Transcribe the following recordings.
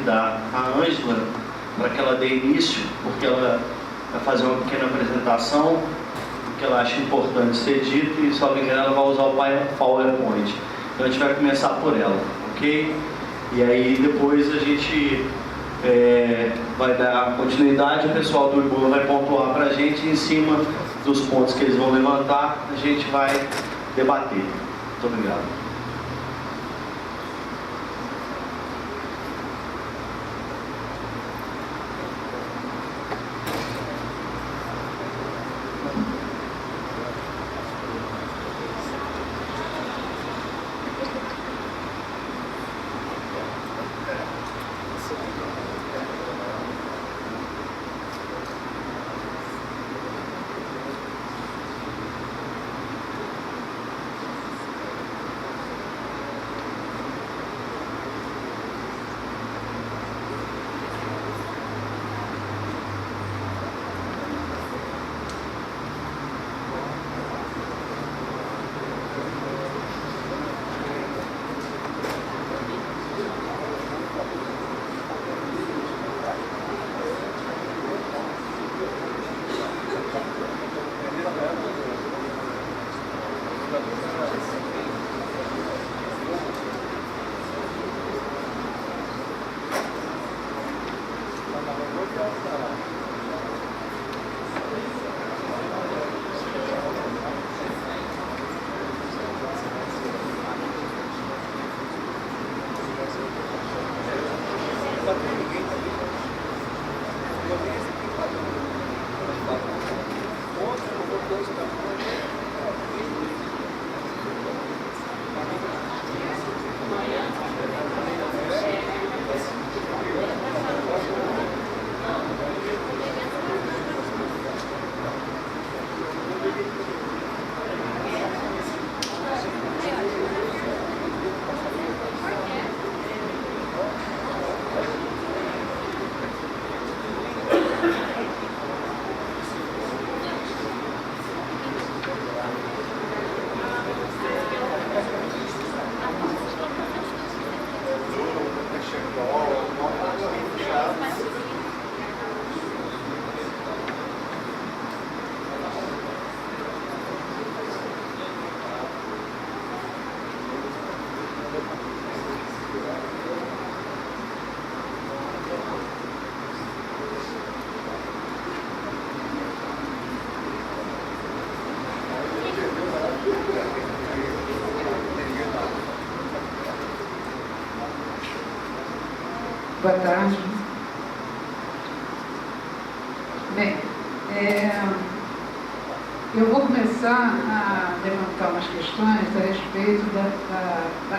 convidar a Ângela para que ela dê início, porque ela vai fazer uma pequena apresentação, que ela acha importante ser dito, e, se não me engano, ela vai usar o PowerPoint. Então a gente vai começar por ela, ok? E aí depois a gente vai dar continuidade, o pessoal do IBOA vai pontuar para a gente, e em cima dos pontos que eles vão levantar, a gente vai debater. Muito obrigado. Boa tarde. Bem, eu vou começar a levantar umas questões a respeito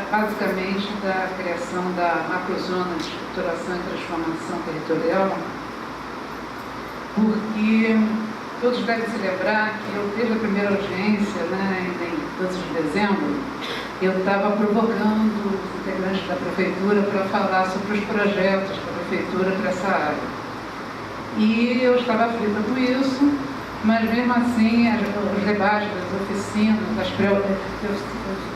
basicamente da criação da macrozona de estruturação e transformação territorial, porque todos devem se lembrar que eu, desde a primeira audiência, em 12 de dezembro, eu estava provocando os integrantes da prefeitura para falar sobre os projetos da prefeitura para essa área. E eu estava aflita com isso, mas mesmo assim os debates das oficinas, das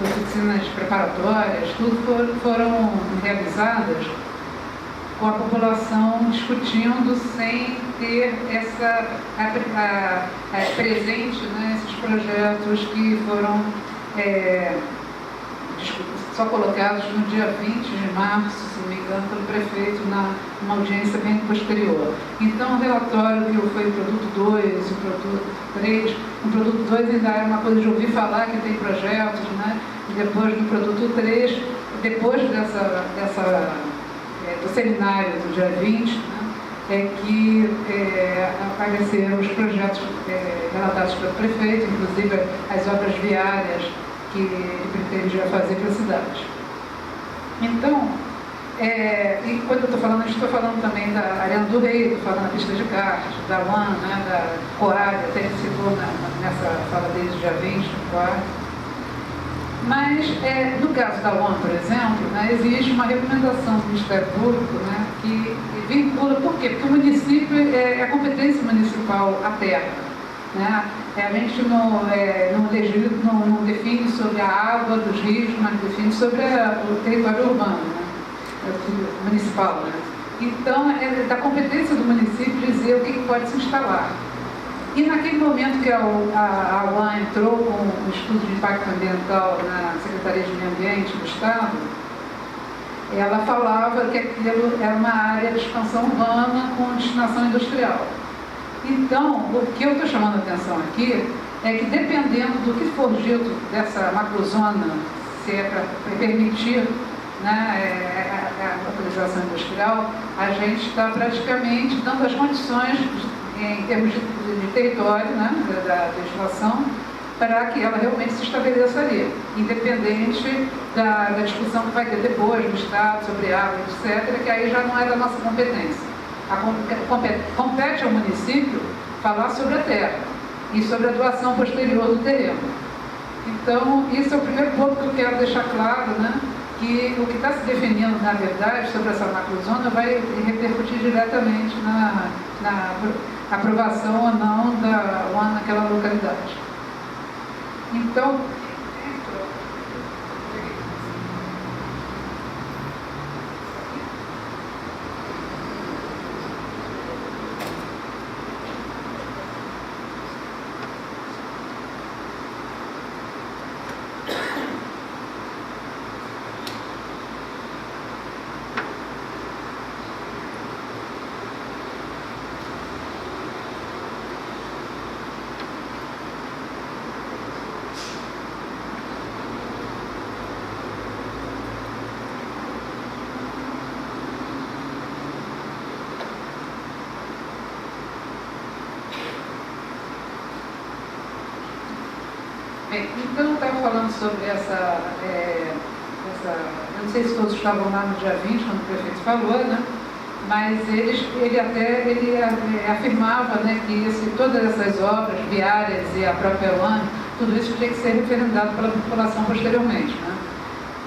oficinas preparatórias, tudo foram realizadas com a população discutindo sem ter presente, esses projetos que foram só colocados no dia 20 de março, se não me engano, pelo prefeito, numa audiência bem posterior. Então, o relatório que foi o produto 2, o produto 3, o produto 2 ainda era uma coisa de ouvir falar que tem projetos, e depois do produto 3, depois do seminário do dia 20, é que apareceram os projetos relatados pelo prefeito, inclusive as obras viárias que ele pretendia fazer para a cidade. Então, e quando eu estou falando também da Arena do Rei, estou falando da pista de kart, da UAN, da Coab, até ele citou nessa fala dele do dia 20, no quarto. Mas, no caso da UAN, por exemplo, existe uma recomendação do Ministério Público que vincula, por quê? Porque o município é a competência municipal à terra. A gente não define sobre a água dos rios, mas define sobre o território urbano, municipal. Então, é da competência do município dizer o que pode se instalar. E naquele momento que a UAN entrou com o estudo de impacto ambiental na Secretaria de Meio Ambiente do Estado, ela falava que aquilo era uma área de expansão urbana com destinação industrial. Então, o que eu estou chamando a atenção aqui é que, dependendo do que for dito dessa macrozona, se é para permitir, né, a utilização industrial, a gente está praticamente dando as condições, em termos de território, né, da legislação, para que ela realmente se estabeleça ali, independente da discussão que vai ter depois no Estado sobre água, etc., que aí já não é da nossa competência. Compete ao município falar sobre a terra e sobre a doação posterior do terreno. Então, isso é o primeiro ponto que eu quero deixar claro, né, que o que está se definindo, na verdade, sobre essa macrozona vai repercutir diretamente na aprovação ou não da UAN naquela localidade. Então, então eu estava falando sobre essa, eu não sei se todos estavam lá no dia 20, quando o prefeito falou, né? Mas ele afirmava, né, que todas essas obras viárias e a própria UAN, tudo isso tinha que ser referendado pela população posteriormente, né?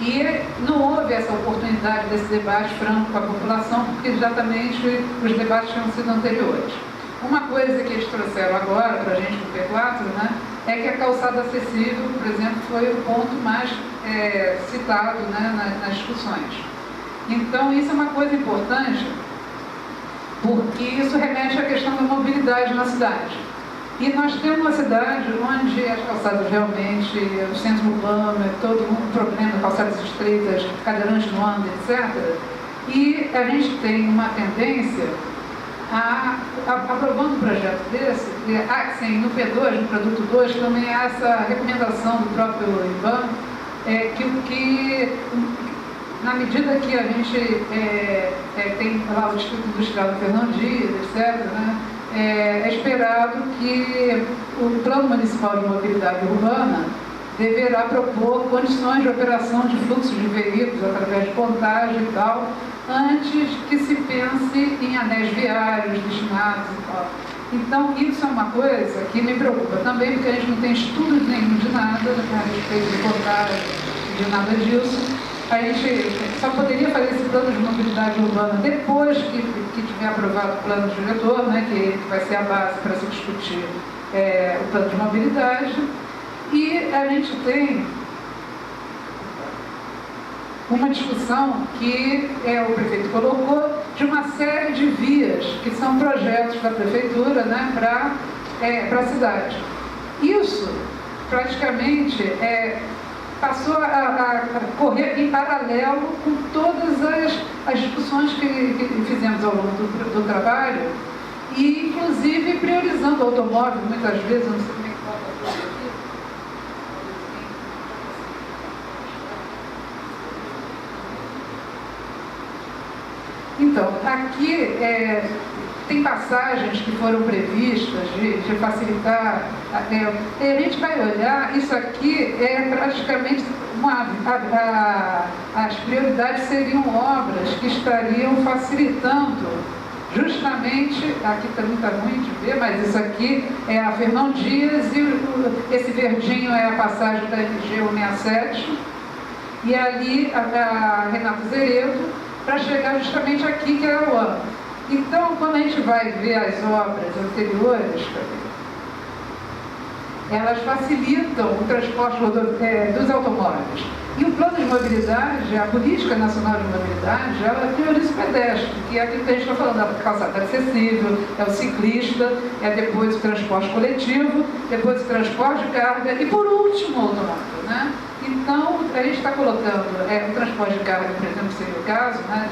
E não houve essa oportunidade desse debate franco com a população, porque exatamente os debates tinham sido anteriores. Uma coisa que eles trouxeram agora para a gente no P4, né, é que a calçada acessível, por exemplo, foi o ponto mais citado, né, nas discussões. Então, isso é uma coisa importante, porque isso remete à questão da mobilidade na cidade. E nós temos uma cidade onde as calçadas realmente, o centro urbano, é todo um problema, calçadas estreitas, cadeirante não anda, etc. E a gente tem uma tendência aprovando um projeto desse, sim, no P2, no produto 2, também há essa recomendação do próprio IBAN, que na medida que a gente tem lá o Distrito Industrial do Fernão Dias, etc., né, é esperado que o Plano Municipal de Mobilidade Urbana deverá propor condições de operação de fluxo de veículos através de contagem e tal, antes que se pense em anéis viários destinados e tal. Então, isso é uma coisa que me preocupa também, porque a gente não tem estudo nenhum de nada a respeito de contagem, de nada disso. A gente só poderia fazer esse plano de mobilidade urbana depois que tiver aprovado o plano diretor, né, que vai ser a base para se discutir o plano de mobilidade. E a gente tem uma discussão que o prefeito colocou de uma série de vias que são projetos da prefeitura, né, para a cidade. Isso praticamente passou a correr em paralelo com todas as discussões que fizemos ao longo do trabalho, e inclusive priorizando o automóvel, muitas vezes, eu não sei como é que bota a coisa aqui. Então, aqui tem passagens que foram previstas de facilitar. A gente vai olhar, isso aqui praticamente as prioridades seriam obras que estariam facilitando justamente, aqui também está ruim de ver, mas isso aqui é a Fernão Dias e esse verdinho é a passagem da MG 167 e ali a Renato Zeredo, para chegar justamente aqui, que é a UAN. Então, quando a gente vai ver as obras anteriores, elas facilitam o transporte dos automóveis. E o plano de mobilidade, a política nacional de mobilidade, ela prioriza o pedestre, que é aquilo que a gente está falando, a calçada acessível, é o ciclista, é depois o transporte coletivo, depois o transporte de carga e, por último, o automóvel, né? Então, a gente está colocando o transporte de carga, por exemplo, seria o caso, né?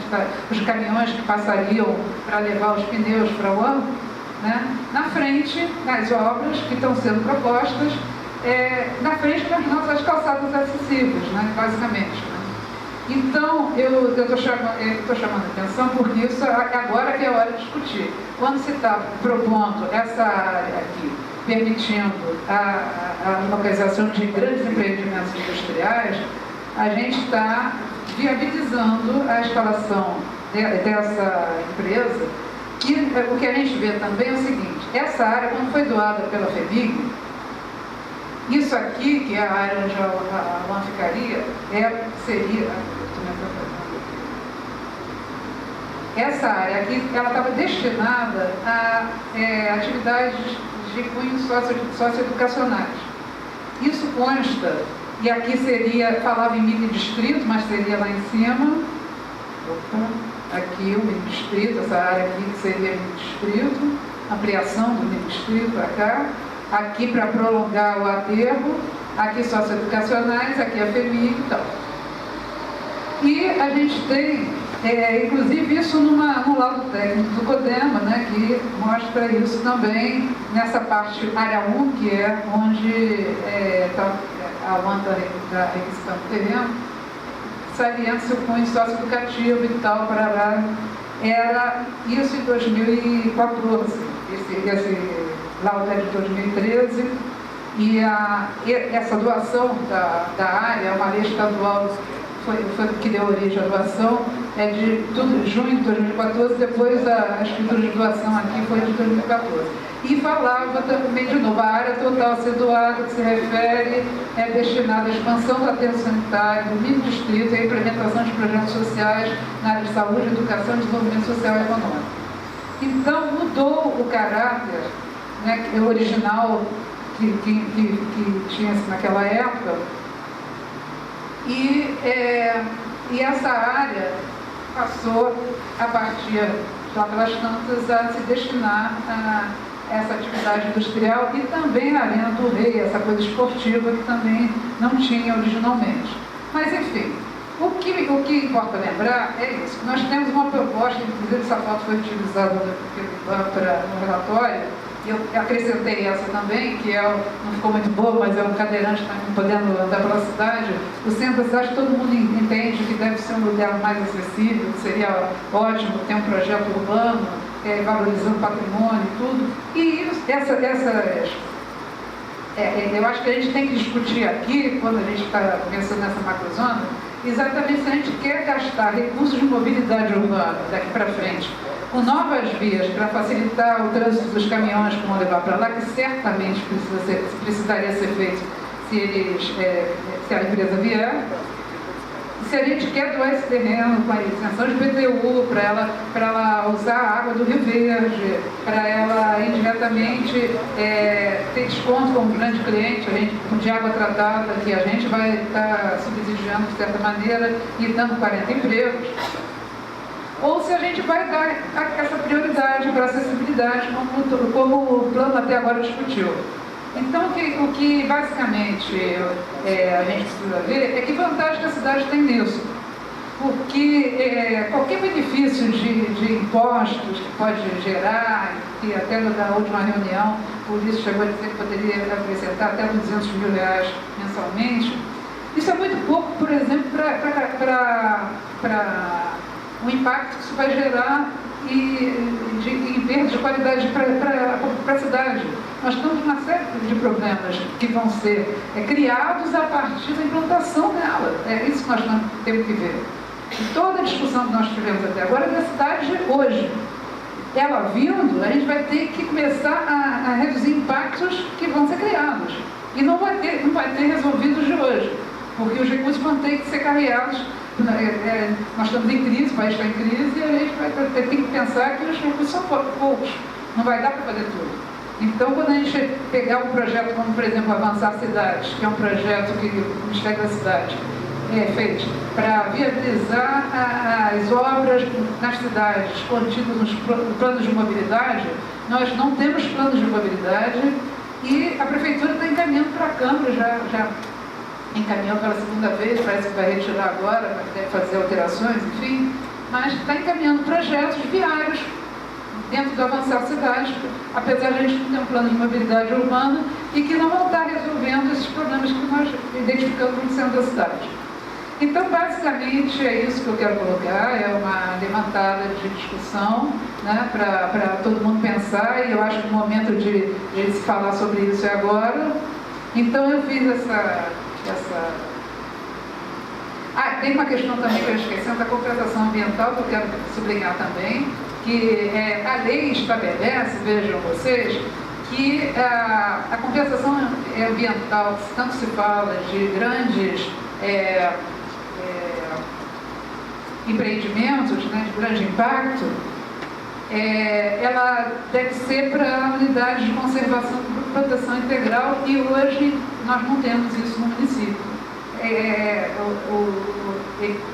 Os caminhões que passariam para levar os pneus para o âmbito, né? Na frente das obras que estão sendo propostas, na frente das nossas calçadas acessíveis, né? Basicamente. Né? Então, eu estou chamando a atenção porque isso agora que é a hora de discutir. Quando se está propondo essa área aqui, permitindo a localização de grandes empreendimentos industriais, a gente está viabilizando a instalação dessa empresa. E o que a gente vê também é o seguinte: essa área, quando foi doada pela FEMIG, isso aqui, que é a área onde a UAM ficaria, seria... Essa área aqui, ela estava destinada a atividades de cunho socioeducacionais. Isso consta, e aqui seria, falava em mini distrito, mas seria lá em cima. Aqui o mini distrito, essa área aqui que seria mini distrito, ampliação do mini distrito para cá. Aqui para prolongar o aterro, aqui socioeducacionais, aqui a FEMIG e tal. E a gente tem, inclusive, isso no laudo técnico do CODEMA, né, que mostra isso também nessa parte área 1, que é onde a UAM está requisitando o terreno, salienta-se o cunho socioeducativo e tal, parará. Era isso em 2014, esse laudo é de 2013, e essa doação da área, uma lei estadual, foi que deu origem à doação, é de junho de 2014, depois a escritura de doação aqui foi de 2014. E falava também, de novo, a área total a ser doada, que se refere, é destinada à expansão do atento sanitário, do mini distrito e à implementação de projetos sociais na área de saúde, educação e desenvolvimento social e econômico. Então, mudou o caráter, né, original que tinha naquela época, e essa área passou, a partir lá pelas tantas, a se destinar a essa atividade industrial e também a Arena do Rei, essa coisa esportiva que também não tinha originalmente. Mas, enfim, o que importa lembrar é isso. Nós temos uma proposta, inclusive essa foto foi utilizada no relatório, e eu acrescentei essa também, que não ficou muito boa, mas é um cadeirante que está podendo andar pela cidade. O centro da cidade, todo mundo entende que deve ser um lugar mais acessível, que seria ótimo ter um projeto urbano, valorizando o patrimônio e tudo. E eu acho que a gente tem que discutir aqui, quando a gente está pensando nessa macrozona, exatamente se a gente quer gastar recursos de mobilidade urbana daqui para frente, com novas vias para facilitar o trânsito dos caminhões que vão levar para lá, que certamente precisaria ser feito se a empresa vier. Se a gente quer doar esse terreno com a isenção de PTU, para ela usar a água do Rio Verde, para ela indiretamente ter desconto como grande cliente, de água tratada, que a gente vai estar subsidiando de certa maneira e dando 40 empregos, ou se a gente vai dar essa prioridade para a acessibilidade, como o plano até agora discutiu. Então, o que basicamente a gente precisa ver é que vantagem que a cidade tem nisso. Porque qualquer benefício de impostos que pode gerar, que até na última reunião o Ulisses chegou a dizer que poderia acrescentar até R$200 mil mensalmente, isso é muito pouco, por exemplo, para o impacto que isso vai gerar em termos de qualidade para a cidade. Nós temos uma série de problemas que vão ser criados a partir da implantação dela. É isso que nós temos que ver. E toda a discussão que nós tivemos até agora é da cidade hoje. Ela vindo, a gente vai ter que começar a reduzir impactos que vão ser criados. E não vai ter resolvidos de hoje, porque os recursos vão ter que ser carregados. Nós estamos em crise, o país está em crise, e a gente vai ter que pensar que os recursos são poucos, não vai dar para fazer tudo. Então, quando a gente pegar um projeto como, por exemplo, Avançar Cidades, que é um projeto que o Ministério da Cidade feitos para viabilizar as obras nas cidades contidas nos planos de mobilidade, nós não temos planos de mobilidade e a Prefeitura está encaminhando para a Câmara, já encaminhou pela segunda vez, parece que vai retirar agora, deve fazer alterações, enfim, mas está encaminhando projetos viários dentro do Avançar Cidade, apesar de a gente não ter um plano de mobilidade urbana e que não vão estar resolvendo esses problemas que nós identificamos no centro da cidade. Então, basicamente, é isso que eu quero colocar, é uma levantada de discussão, né, para todo mundo pensar, e eu acho que o momento de se falar sobre isso é agora. Então, eu fiz essa... tem uma questão também que eu esqueci, da compensação ambiental, que eu quero sublinhar também, que a lei estabelece, vejam vocês, que a compensação ambiental, tanto se fala de grandes empreendimentos, né, de grande impacto, ela deve ser para unidades de conservação e proteção integral, e hoje nós não temos isso no município.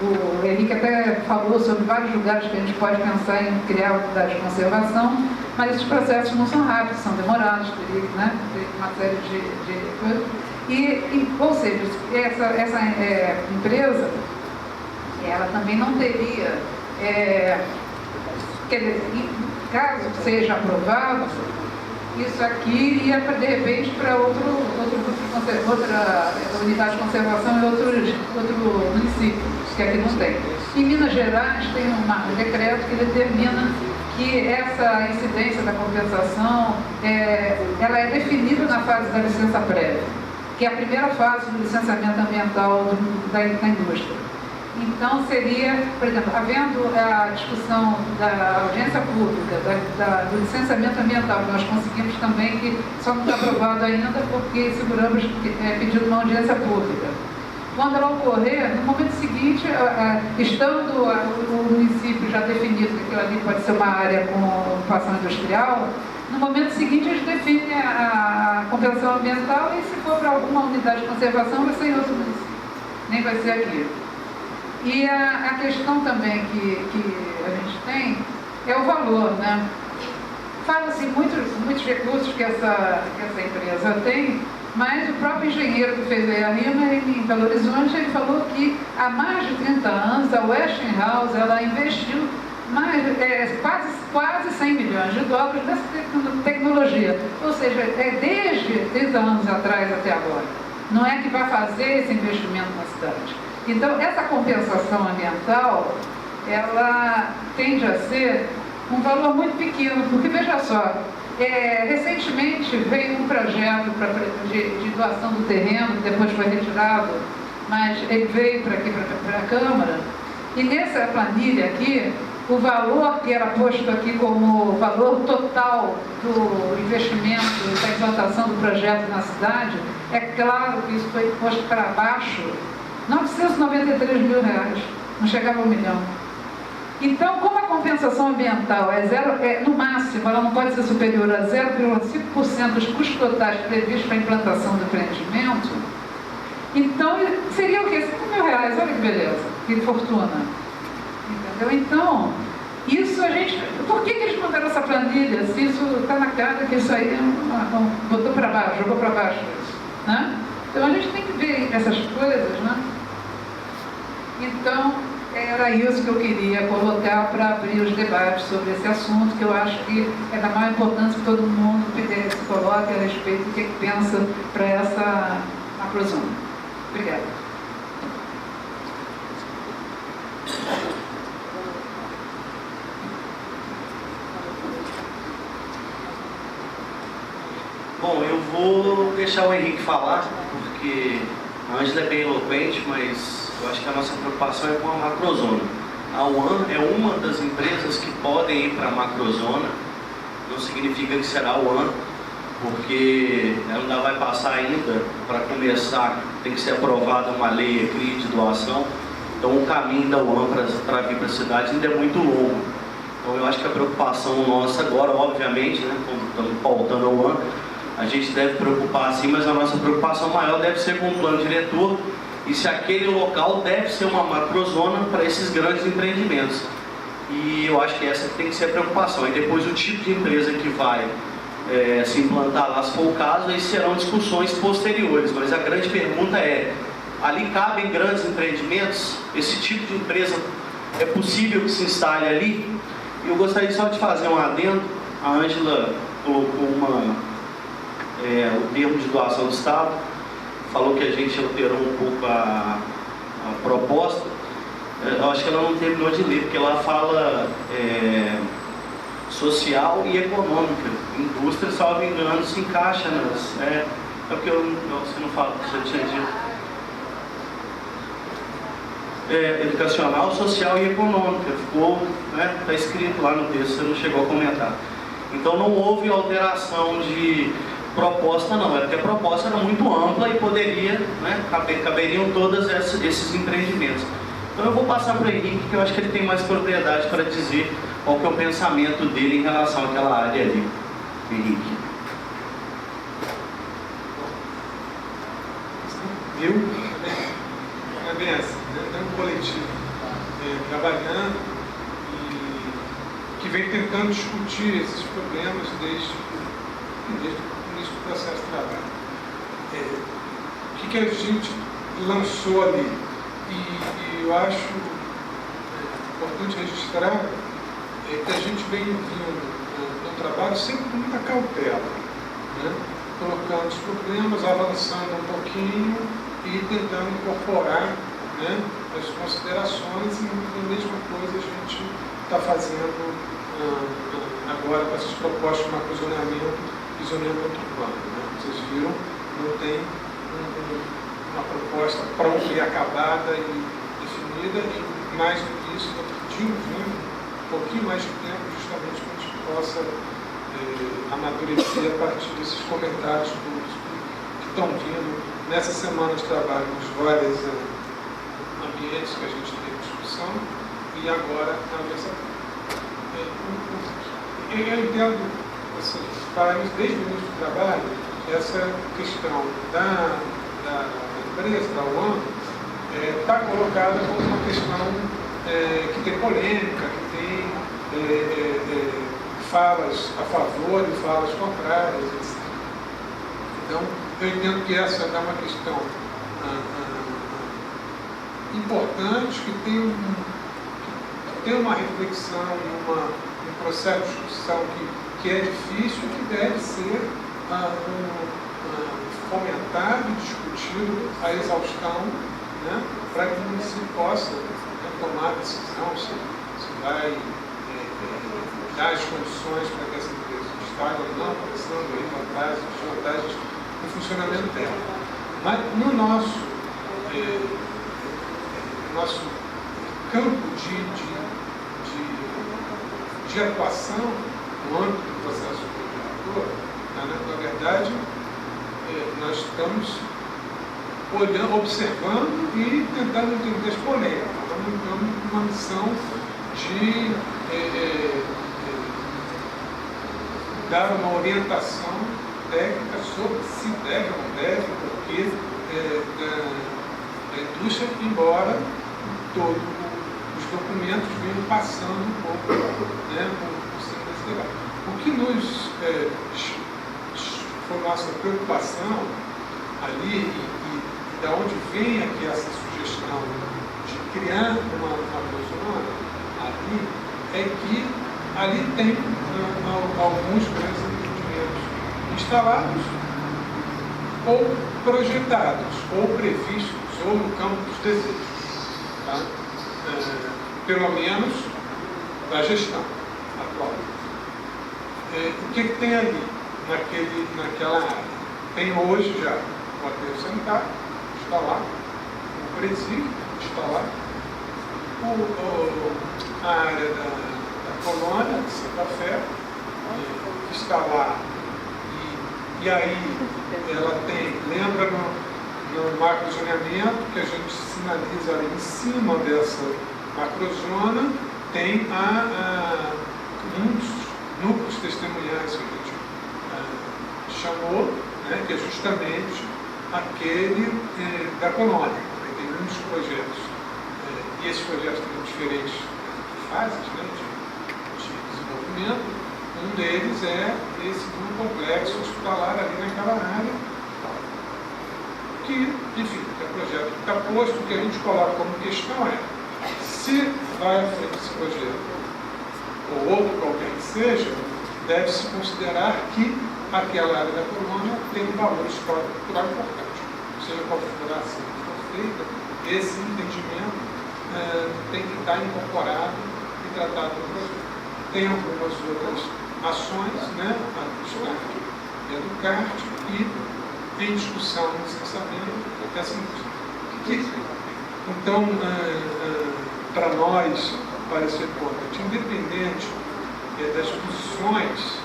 O Henrique até falou sobre vários lugares que a gente pode pensar em criar unidade de conservação, mas esses processos não são rápidos, são demorados, teria, né, uma série de coisas. Ou seja, essa empresa, ela também não teria, quer dizer, caso seja aprovado, isso aqui ia, de repente, para outra unidade de conservação em outro município, que aqui não tem. Em Minas Gerais tem um decreto que determina que essa incidência da compensação, ela é definida na fase da licença prévia, que é a primeira fase do licenciamento ambiental da indústria. Então, seria, por exemplo, havendo a discussão da audiência pública, do licenciamento ambiental, que nós conseguimos também, que só não está aprovado ainda porque seguramos pedido uma audiência pública. Quando ela ocorrer, no momento seguinte, estando o município já definido que aquilo ali pode ser uma área com ocupação industrial, no momento seguinte a gente define a compensação ambiental e se for para alguma unidade de conservação vai ser em outro município, nem vai ser aqui. E a questão também que a gente tem é o valor, né? Fala-se muitos recursos que essa empresa tem, mas o próprio engenheiro que fez a RIMA em Belo Horizonte, ele falou que há mais de 30 anos a Westinghouse, ela investiu quase 100 milhões de dólares nessa tecnologia. Ou seja, desde 30 anos atrás até agora. Não é que vai fazer esse investimento na cidade. Então, essa compensação ambiental, ela tende a ser um valor muito pequeno, porque, veja só, recentemente veio um projeto de doação do terreno, que depois foi retirado, mas ele veio para aqui, para a Câmara, e nessa planilha aqui, o valor que era posto aqui como valor total do investimento, da implantação do projeto na cidade, é claro que isso foi posto para baixo, 993 mil reais, não chegava a R$1 milhão. Então, como a compensação ambiental no máximo, ela não pode ser superior a 0,5% dos custos totais previstos para a implantação do empreendimento, então seria o quê? 5 mil reais, olha que beleza, que fortuna. Entendeu? Então, isso a gente... Por que eles mandaram essa planilha? Se isso está na cara que isso aí botou para baixo, jogou para baixo isso, né? Então a gente tem que ver essas coisas, né? Então, era isso que eu queria colocar para abrir os debates sobre esse assunto, que eu acho que é da maior importância que todo mundo se coloque a respeito do que pensa para essa macrozona. Obrigada. Bom, eu vou deixar o Henrique falar, porque a Ângela é bem eloquente, mas eu acho que a nossa preocupação é com a macrozona. A UAN é uma das empresas que podem ir para a macrozona, não significa que será a UAN, porque ela ainda vai passar ainda, para começar, tem que ser aprovada uma lei aqui de doação, então o caminho da UAN para vir para a cidade ainda é muito longo. Então eu acho que a preocupação nossa agora, obviamente, né, como estamos pautando a UAN, a gente deve preocupar sim, mas a nossa preocupação maior deve ser com o plano diretor e se aquele local deve ser uma macrozona para esses grandes empreendimentos. E eu acho que essa tem que ser a preocupação. E depois o tipo de empresa que vai se implantar lá, se for o caso, aí serão discussões posteriores. Mas a grande pergunta é, ali cabem grandes empreendimentos? Esse tipo de empresa é possível que se instale ali? E eu gostaria só de fazer um adendo. A Ângela colocou o termo de doação do Estado, falou que a gente alterou um pouco a proposta. Eu acho que ela não terminou de ler, porque ela fala social e econômica. Indústria, salvo engano, se encaixa nas... É porque você não fala, você tinha dito. Educacional, social e econômica. Ficou, está escrito lá no texto, você não chegou a comentar. Então não houve alteração de proposta, não. É porque a proposta era muito ampla e poderia, caberiam todos esses empreendimentos. Então eu vou passar para o Henrique, que eu acho que ele tem mais propriedade para dizer qual que é o pensamento dele em relação àquela área ali. Henrique. Eu? É bem assim, tem um coletivo trabalhando e que vem tentando discutir esses problemas desde o início do processo de trabalho. O que a gente lançou ali? E eu acho importante registrar que a gente vem vindo no trabalho sempre com muita cautela, colocando os problemas, avançando um pouquinho e tentando incorporar as considerações, e a mesma coisa a gente está fazendo agora com essas propostas de macrozoneamento e zoneamento urbano. Vocês viram, não tem uma proposta pronta e acabada e definida, e mais do que isso, está pedindo um pouquinho mais de tempo, justamente para que a gente possa amadurecer a partir desses comentários todos que estão vindo nessa semana de trabalho nos vários ambientes que a gente teve discussão, e agora na mesa. Eu entendo, assim, desde o início do trabalho, essa questão da empresa, da UAM, está colocada como uma questão que tem polêmica, que tem falas a favor e falas contrárias, etc. Então, eu entendo que essa é uma questão importante, que tem uma reflexão, um processo de discussão que é difícil, que deve ser fomentado e discutido a exaustão, para que o município possa tomar a decisão se vai dar as condições para que essa empresa esteja ou não, pensando em vantagens e desvantagens no funcionamento dela. Mas no nosso campo de atuação, no âmbito do processo regulador, na verdade, nós estamos observando e tentando entender as polêmicas. Estamos com uma missão de dar uma orientação técnica sobre se deve ou não deve, porque da indústria, embora todos os documentos venham passando um pouco por cima desse debate. O que foi nossa preocupação ali, e da onde vem aqui essa sugestão de criar uma zona ali, é que ali tem alguns grandes empreendimentos instalados, ou projetados, ou previstos, ou no campo dos desejos, pelo menos da gestão atual. O que tem ali, naquela área? Tem hoje já o aterro sanitário, está lá, o presídio, está lá, a área da colônia de Santa Fé, que está lá, e aí ela tem, lembra no macrozoneamento, que a gente sinaliza ali em cima dessa macrozona, tem um dos núcleos testemunhais que a gente chamou, que é justamente aquele da colônia, muitos projetos, e esses projetos têm diferentes fases, né, de desenvolvimento. Um deles é esse do complexo hospitalar ali naquela área, que, enfim, é projeto que está posto. O que a gente coloca como questão é: se vai à frente esse projeto, ou outro qualquer que seja, deve-se considerar que aquela área da colônia tem um valor histórico cultural importante. Seja qual for a ação que for feita, esse entendimento tem que estar incorporado e tratado no projeto. Tem algumas outras ações, né, a CART e a do CART, e em discussão no licenciamento dessa indústria. Então, para nós, parecer importante, independente das posições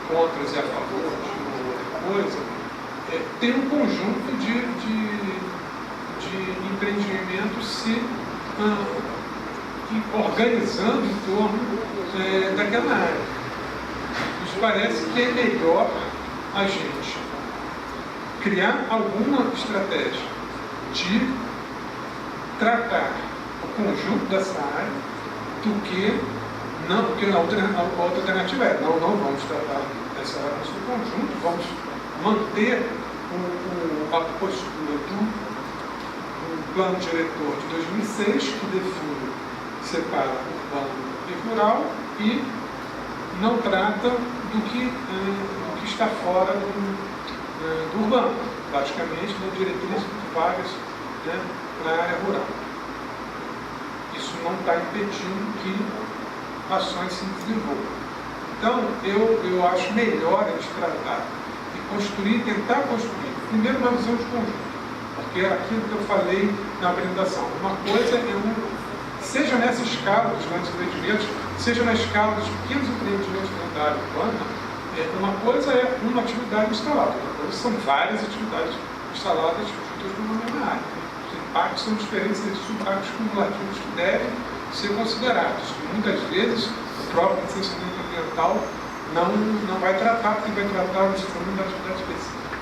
contras e a favor de uma outra coisa, tem um conjunto de empreendimentos se organizando em torno daquela área. Nos parece que é melhor a gente criar alguma estratégia de tratar o conjunto dessa área do que não, porque a outra alternativa é não vamos tratar essa área no seu conjunto, vamos manter a postura do plano diretor de 2006, que define, separa urbano e rural, e não trata do que está fora do urbano, praticamente da diretriz de vagas, né, na área rural. Isso não está impedindo que ações se desenvolvam. Então, eu acho melhor a gente tratar e construir, tentar construir, primeiro uma visão de conjunto, porque é aquilo que eu falei na apresentação. Uma coisa é seja nessa escala dos grandes empreendimentos, seja na escala dos pequenos empreendimentos da área urbana, uma coisa é uma atividade instalada, outra coisa são várias atividades instaladas juntas numa mesma área. Os impactos são diferentes desses impactos cumulativos que devem ser considerados. Muitas vezes o próprio licenciamento ambiental não vai tratar, porque vai tratar o licenciamento da atividade específica.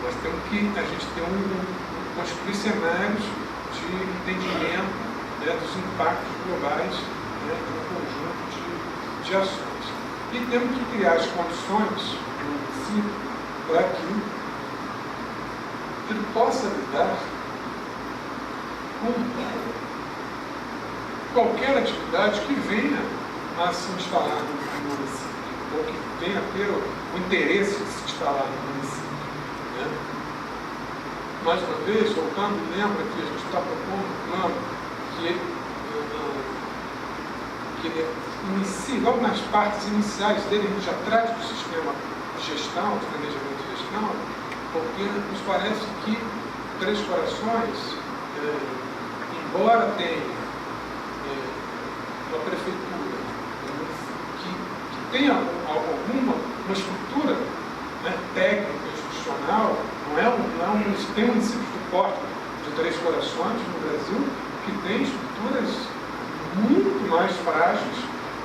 Nós temos que a gente ter construir cenários de entendimento, né, dos impactos globais, né, de um conjunto de ações. E temos que criar as condições no município para que ele possa lidar com qualquer atividade que venha a se instalar no município, ou que venha a ter o interesse de se instalar no município, né? Mais uma vez, voltando, lembra que a gente está propondo um plano que ele inicie, logo nas partes iniciais dele, a gente já traz do sistema de gestão, do planejamento de gestão, porque nos parece que Três Corações, embora tenha uma prefeitura que tenha alguma estrutura, né, técnica, institucional, tem municípios do porte de Três Corações no Brasil que tem estruturas muito mais frágeis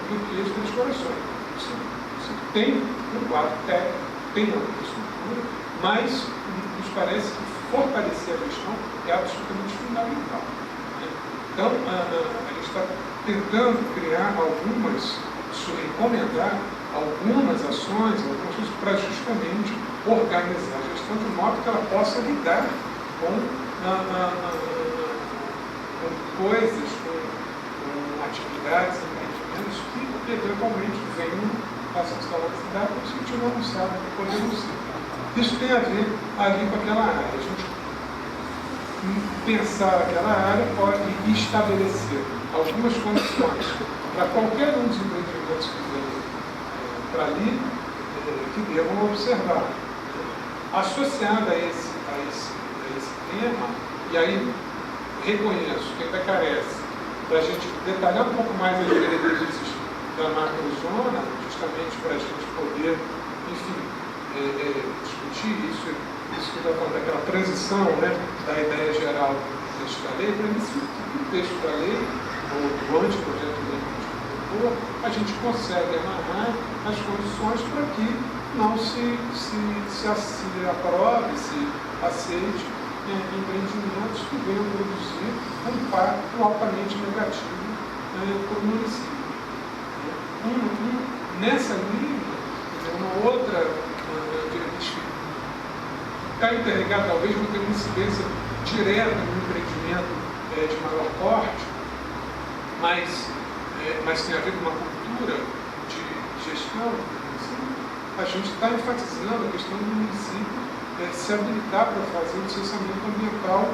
do que as Três Corações. Você tem um quadro técnico, tem uma estrutura, mas nos parece que fortalecer a gestão é absolutamente fundamental. Então, a gente está tentando criar encomendar algumas ações, para justamente organizar a gestão de modo que ela possa lidar com coisas, com atividades, empreendimentos que eventualmente venham a se instalar na cidade, porque se a gente não sabe que podemos ser. Isso tem a ver ali com aquela área. A gente pensar aquela área pode estabelecer algumas condições para qualquer um dos empreendimentos que venham para ali, que devam observar. Associado a esse tema, e aí reconheço que ainda carece da gente detalhar um pouco mais as diretrizes da macrozona, justamente para a gente poder, enfim, discutir isso que está falando daquela transição, né, da ideia geral do texto da lei, para esse texto da lei, ou do anteprojeto de lei que a gente consegue amarrar as condições para que não se aprove, se aceite, e empreendimentos que venham produzir um impacto altamente negativo para o município. Nessa linha, uma outra diretriz que está interligada talvez não tenha uma incidência direta no empreendimento de maior porte, mas tem a ver com uma cultura de gestão, a gente está enfatizando a questão do município se habilitar para fazer o licenciamento ambiental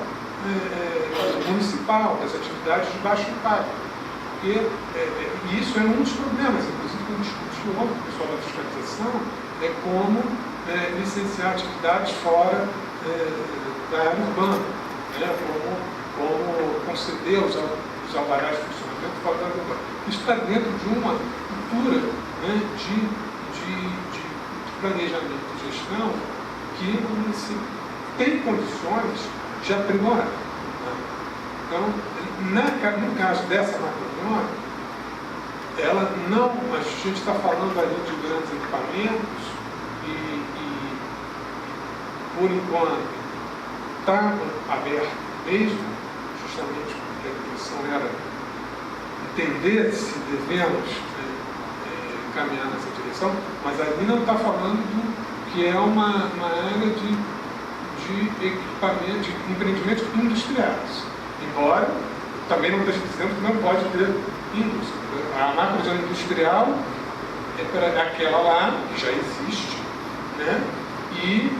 municipal, das atividades de baixo impacto. Porque isso é um dos problemas, inclusive, que discutiu ontem o pessoal da fiscalização, é como licenciar atividades fora da área urbana, como conceder os alvarás de funcionamento fora da área urbana. Isso está dentro de uma cultura de planejamento e gestão que o município tem condições de aprimorar. Então, no caso dessa macrobioma, ela não, a gente está falando ali de grandes equipamentos e por enquanto, está aberto mesmo, justamente porque a intenção era entender se devemos caminhar nessa direção, mas ali não está falando do que é uma área de equipamento, de empreendimentos industriais. Embora também não esteja dizendo que não pode ter indústria. A macrozona industrial é para aquela lá, que já existe, né? E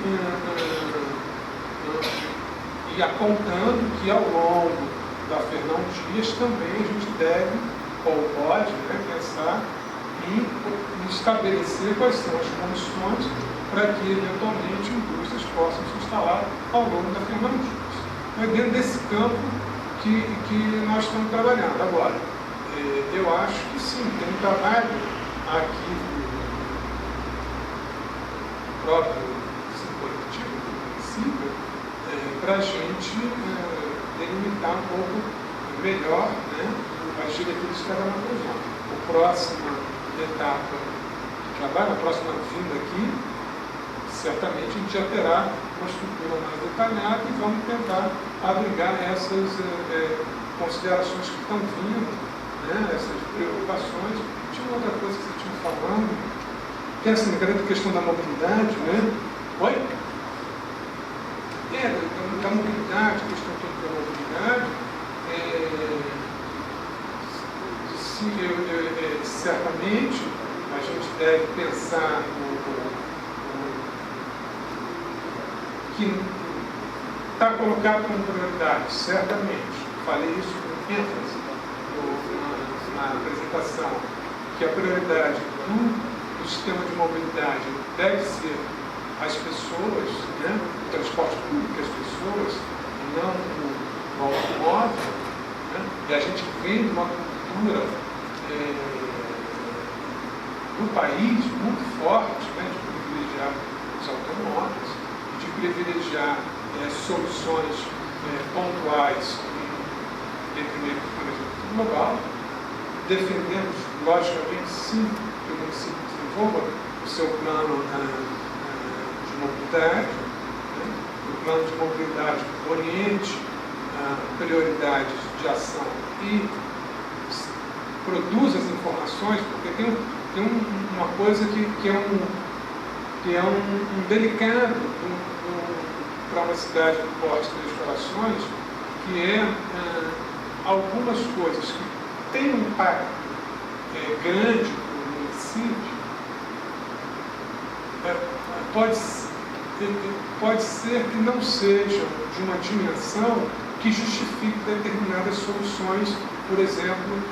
apontando que ao longo da Fernão Dias também a gente deve, ou pode, pensar em estabelecer quais são as condições para que eventualmente indústrias possam se instalar ao longo da Fernão Dias. É dentro desse campo que nós estamos trabalhando. Agora, eu acho que sim, tem um trabalho aqui do próprio coletivo do município para a gente delimitar um pouco melhor as diretrizes de cada macrozona. A próxima etapa de trabalho, a próxima vinda aqui, certamente a gente já terá uma estrutura mais detalhada e vamos tentar abrigar essas considerações que estão vindo, essas preocupações. Tinha outra coisa que você tinha falando, que é essa questão da mobilidade, Oi? Da mobilidade, a questão toda da mobilidade, certamente a gente deve pensar que está colocado como prioridade, certamente. Falei isso com ênfase na apresentação, que a prioridade do sistema de mobilidade deve ser as pessoas, o transporte público, as pessoas, e não o automóvel, e a gente vem de uma cultura do país muito forte, de privilegiar os automóveis, de privilegiar soluções pontuais em detrimento do planejamento global. Defendemos, logicamente, sim, que o município desenvolva o seu plano de mobilidade, o plano de mobilidade oriente prioridades de ação e produza as informações, porque tem uma coisa que é um delicado para uma cidade do porte de 3 corações, que é algumas coisas que têm um impacto grande para o município, pode ser que não sejam de uma dimensão que justifique determinadas soluções, por exemplo,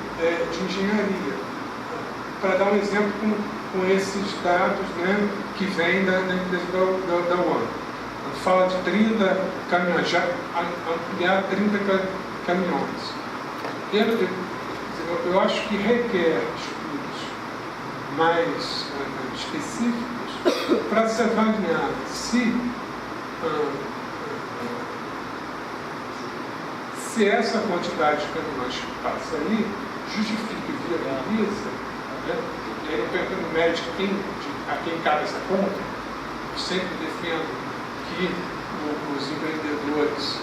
de engenharia. Para dar um exemplo com esses dados que vêm da empresa da UAM. Fala de 30 caminhões, já ampliar 30 caminhões. Eu acho que requer estudos mais específicos para se avaliar se essa quantidade de caminhões que passa ali justifica e viabiliza, e aí não estou entrando no mérito a quem cabe essa conta. Eu sempre defendo que os empreendedores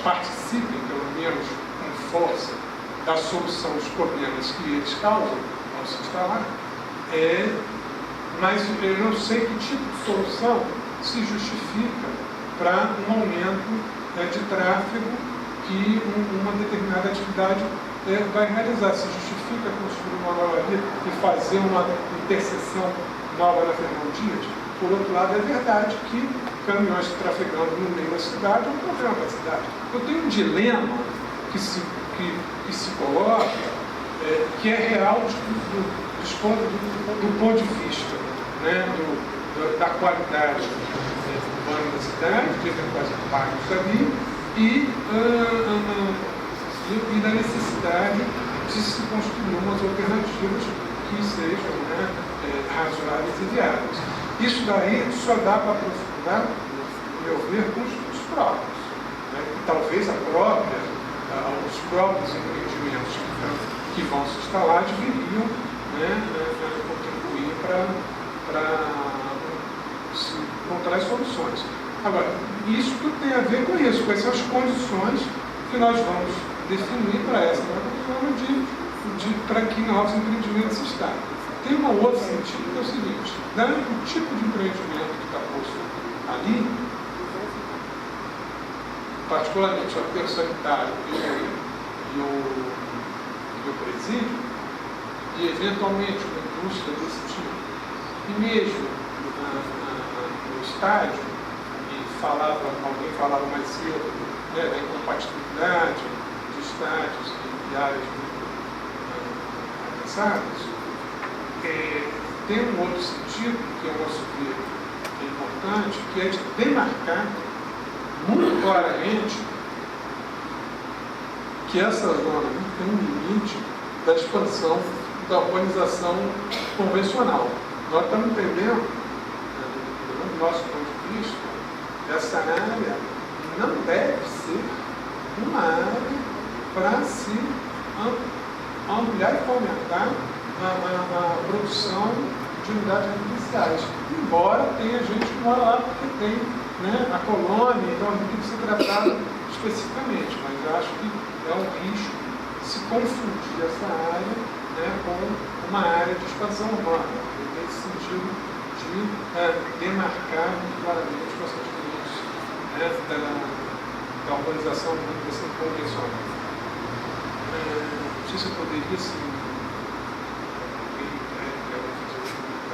participem, pelo menos com força, da solução dos problemas que eles causam ao se instalar, mas eu não sei que tipo de solução se justifica para um aumento de tráfego que uma determinada atividade vai realizar. Se justifica construir uma nova via e fazer uma interseção nova na Fernão Dias. Por outro lado, é verdade que caminhões trafegando no meio da cidade é um problema para a cidade. Eu tenho um dilema que se coloca, que é real do ponto de vista, né, da qualidade urbana da cidade, de eventuais impactos ali, e da necessidade de se construir umas alternativas que sejam, né, razoáveis e viáveis. Isso daí só dá para aprofundar, no meu ver, com os próprios. Né? E talvez os próprios empreendimentos que vão se instalar deveriam, né, contribuir para se encontrar as soluções. Agora, isso tudo tem a ver com isso, com essas condições que nós vamos definir para essa plataforma para que novos empreendimentos se instalem. Tem um outro sentido, que é o seguinte: o tipo de empreendimento que está posto ali, particularmente o aterro sanitário e o presídio, e eventualmente uma indústria desse tipo, e mesmo no estádio, alguém falava mais cedo, né, da incompatibilidade de estádios e áreas muito avançadas, tem um outro sentido, que ao nosso ver é importante, que é de demarcar muito claramente que essa zona tem um limite da expansão da urbanização convencional. Nós estamos entendendo, do nosso ponto de vista, essa área não deve ser uma área para se ampliar e fomentar a produção de unidades residenciais. Embora tenha gente que mora lá porque tem, né, a colônia, então tem que ser tratado especificamente, mas eu acho que é um risco se confundir essa área, né, com uma área de expansão urbana, nesse sentido de demarcar muito claramente com essas limites, né, da urbanização convencional. Não sei se eu poderia, sim,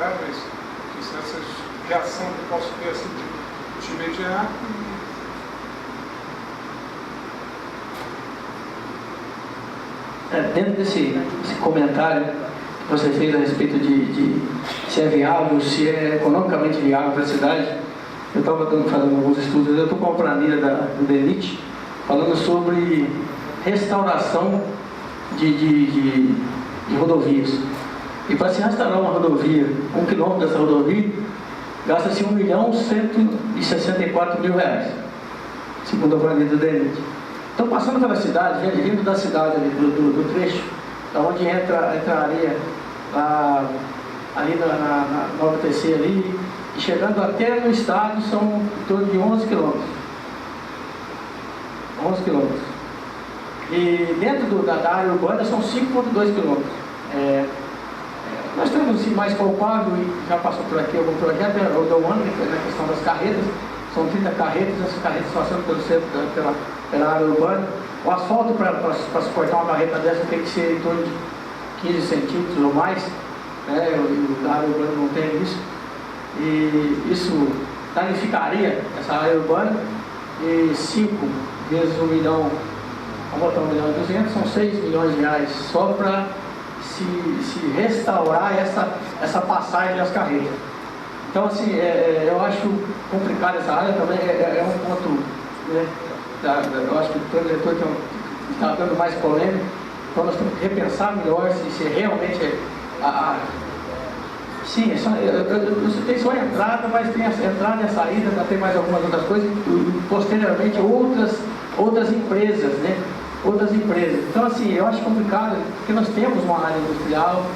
mas essa reação que eu posso ter assim, de imediato. Dentro desse comentário que você fez a respeito de se é viável, se é economicamente viável para a cidade, eu estava fazendo alguns estudos, eu estou com a planilha do DENIT falando sobre restauração de rodovias. E para se restaurar uma rodovia, 1 quilômetro dessa rodovia, gasta-se R$1.164.000, segundo a planilha do DENIT. Então, passando pela cidade, vindo da cidade ali, do trecho, da onde entra a areia, ali na Nova TC ali, e chegando até no estádio, são em torno de 11 quilômetros. 11 quilômetros. E dentro da área urbana são 5,2 quilômetros. Nós temos mais palpável, e já passou por aqui algum projeto, o do ano, na questão das carretas, são 30 carretas, essas carretas passando pelo centro, pela área urbana. O asfalto para suportar uma carreta dessa tem que ser em torno de 15 centímetros ou mais, né? A área urbana não tem isso, e isso danificaria essa área urbana, e 5 vezes 1 milhão, vamos botar 1.200.000, são 6 milhões de reais só para se restaurar essa passagem das carretas. Então, assim, eu acho complicado essa área também, é um ponto, né, eu acho que o diretor está dando mais polêmico, então nós temos que repensar melhor se realmente sim, você tem só a entrada, mas tem a entrada e a saída, ainda tem mais algumas outras coisas, e posteriormente outras empresas, né? Outras empresas. Então, assim, eu acho complicado, porque nós temos uma área industrial.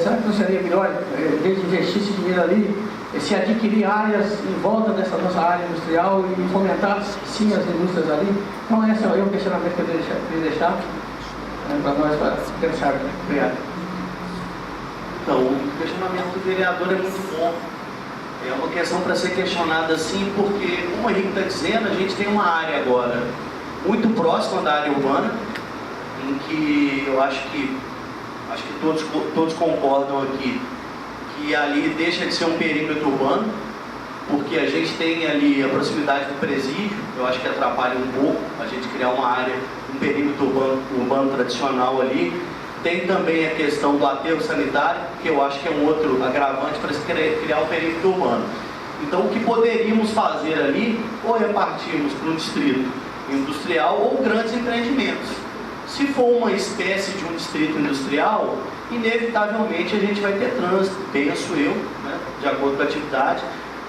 Será que não seria melhor, em vez de investir esse dinheiro ali, se adquirir áreas em volta dessa nossa área industrial e fomentar, sim, as indústrias ali. Então, esse é o questionamento que eu queria deixar para nós, para pensar. Obrigado. Então, o questionamento do vereador é muito bom. É uma questão para ser questionada sim, porque, como o Henrique está dizendo, a gente tem uma área agora muito próxima da área urbana, em que eu acho que todos concordam aqui, que ali deixa de ser um perímetro urbano, porque a gente tem ali a proximidade do presídio, eu acho que atrapalha um pouco a gente criar uma área, um perímetro urbano tradicional ali. Tem também a questão do aterro sanitário, que eu acho que é um outro agravante para se criar um perímetro urbano. Então, o que poderíamos fazer ali, ou repartirmos para um distrito industrial ou grandes empreendimentos. Se for uma espécie de um distrito industrial, inevitavelmente a gente vai ter trânsito, penso eu, né, de acordo com a atividade,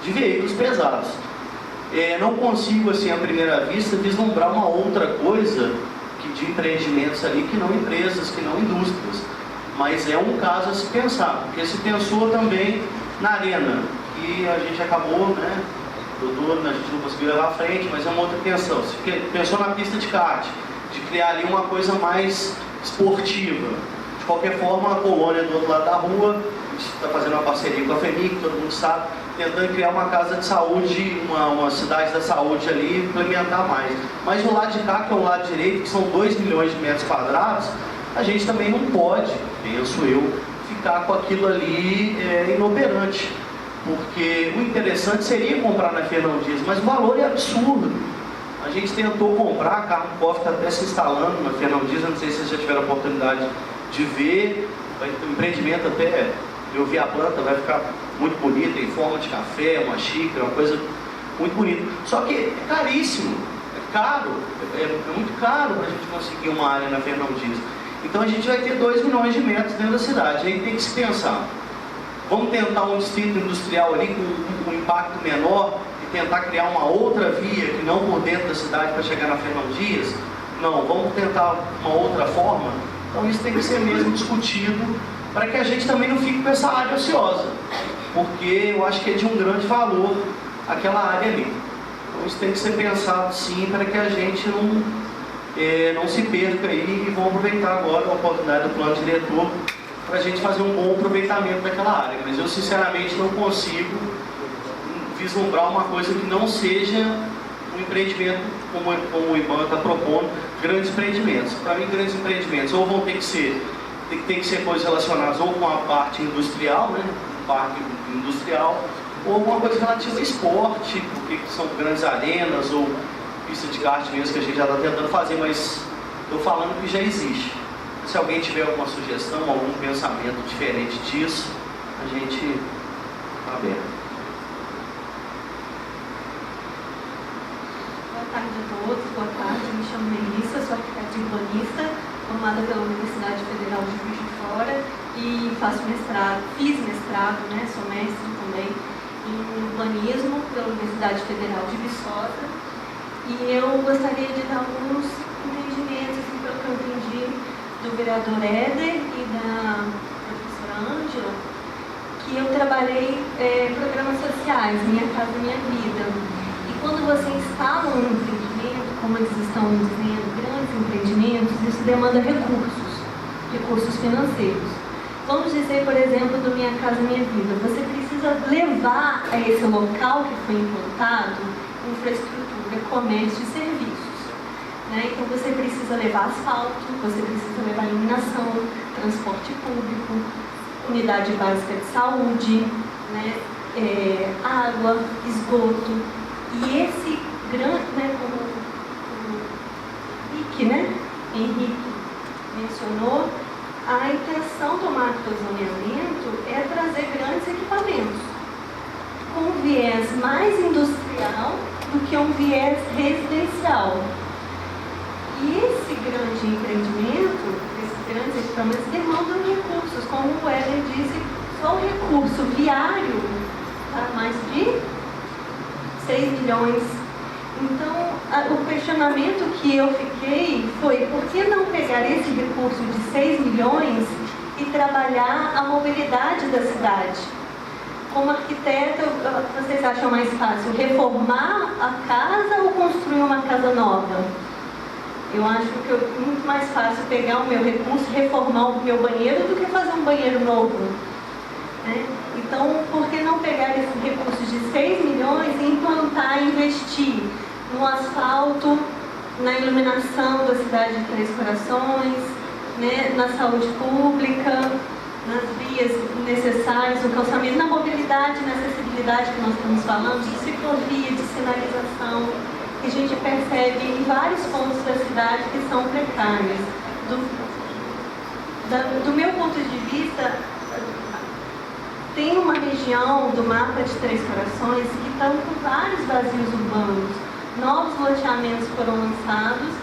de veículos pesados. Não consigo, assim, à primeira vista, vislumbrar uma outra coisa de empreendimentos ali, que não empresas, que não indústrias. Mas é um caso a se pensar, porque se pensou também na arena, que a gente acabou, né, a gente não conseguiu levar à frente, mas é uma outra pensão. Se pensou na pista de kart, de criar ali uma coisa mais esportiva. De qualquer forma, a colônia do outro lado da rua, a gente está fazendo uma parceria com a FEMIC, todo mundo sabe, tentando criar uma casa de saúde, uma cidade da saúde ali, implementar mais. Mas o lado de cá, que é o lado direito, que são 2 milhões de metros quadrados, a gente também não pode, penso eu, ficar com aquilo ali inoperante. Porque o interessante seria comprar na Fernão Dias, mas o valor é absurdo. A gente tentou comprar, a Carmo Coffee está até se instalando na Fernão Dias, eu não sei se vocês já tiveram a oportunidade de ver, o empreendimento até, eu vi a planta, vai ficar muito bonita, em forma de café, uma xícara, uma coisa muito bonita. Só que é caríssimo, é caro, é muito caro para a gente conseguir uma área na Fernão Dias. Então a gente vai ter 2 milhões de metros dentro da cidade, aí tem que se pensar. Vamos tentar um distrito industrial ali com um impacto menor e tentar criar uma outra via que não por dentro da cidade para chegar na Fernão Dias? Não, vamos tentar uma outra forma? Então isso tem que ser mesmo discutido para que a gente também não fique com essa área ociosa, porque eu acho que é de um grande valor aquela área ali. Então isso tem que ser pensado sim para que a gente não se perca aí, e vamos aproveitar agora a oportunidade do plano diretor para a gente fazer um bom aproveitamento daquela área. Mas eu sinceramente não consigo vislumbrar uma coisa que não seja um empreendimento como o IBAMA está propondo, grandes empreendimentos. Para mim, grandes empreendimentos ou vão ter que ser coisas relacionadas ou com a parte industrial, né, um parque industrial, ou alguma coisa relativa ao esporte, porque são grandes arenas ou pista de kart mesmo que a gente já está tentando fazer, mas estou falando que já existe. Se alguém tiver alguma sugestão, algum pensamento diferente disso, a gente está aberto. Boa tarde a todos, boa tarde, me chamo Melissa, sou arquiteta urbanista, formada pela Universidade Federal de Juiz de Fora e fiz mestrado, né, sou mestre também em urbanismo pela Universidade Federal de Viçosa, e eu gostaria de dar alguns entendimentos, pelo que eu entendi, do vereador Éder e da professora Ângela, que eu trabalhei programas sociais, Minha Casa Minha Vida. E quando você instala um empreendimento, como eles estão dizendo, grandes empreendimentos, isso demanda recursos financeiros. Vamos dizer, por exemplo, do Minha Casa Minha Vida. Você precisa levar a esse local que foi implantado infraestrutura, comércio e serviços. Então você precisa levar asfalto, você precisa levar iluminação, transporte público, unidade básica de saúde, né, água, esgoto. E esse grande, né, como o Henrique mencionou, a intenção do macrozoneamento é trazer grandes equipamentos com um viés mais industrial do que um viés residencial. E esse grande empreendimento, esses grandes equipamentos demandam recursos, como o Éder disse, só o recurso viário está mais de 6 milhões. Então, o questionamento que eu fiquei foi, por que não pegar esse recurso de 6 milhões e trabalhar a mobilidade da cidade? como arquiteta, vocês acham mais fácil reformar a casa ou construir uma casa nova? Eu acho que é muito mais fácil pegar o meu recurso e reformar o meu banheiro do que fazer um banheiro novo, né? Então, por que não pegar esse recurso de 6 milhões e implantar, investir no asfalto, na iluminação da cidade de Três Corações, né, na saúde pública, nas vias necessárias, no calçamento, na mobilidade, na acessibilidade que nós estamos falando, de ciclovia, de sinalização, que a gente percebe em vários pontos da cidade que são precários. Do meu ponto de vista, tem uma região do mapa de Três Corações que estão com vários vazios urbanos. Novos loteamentos foram lançados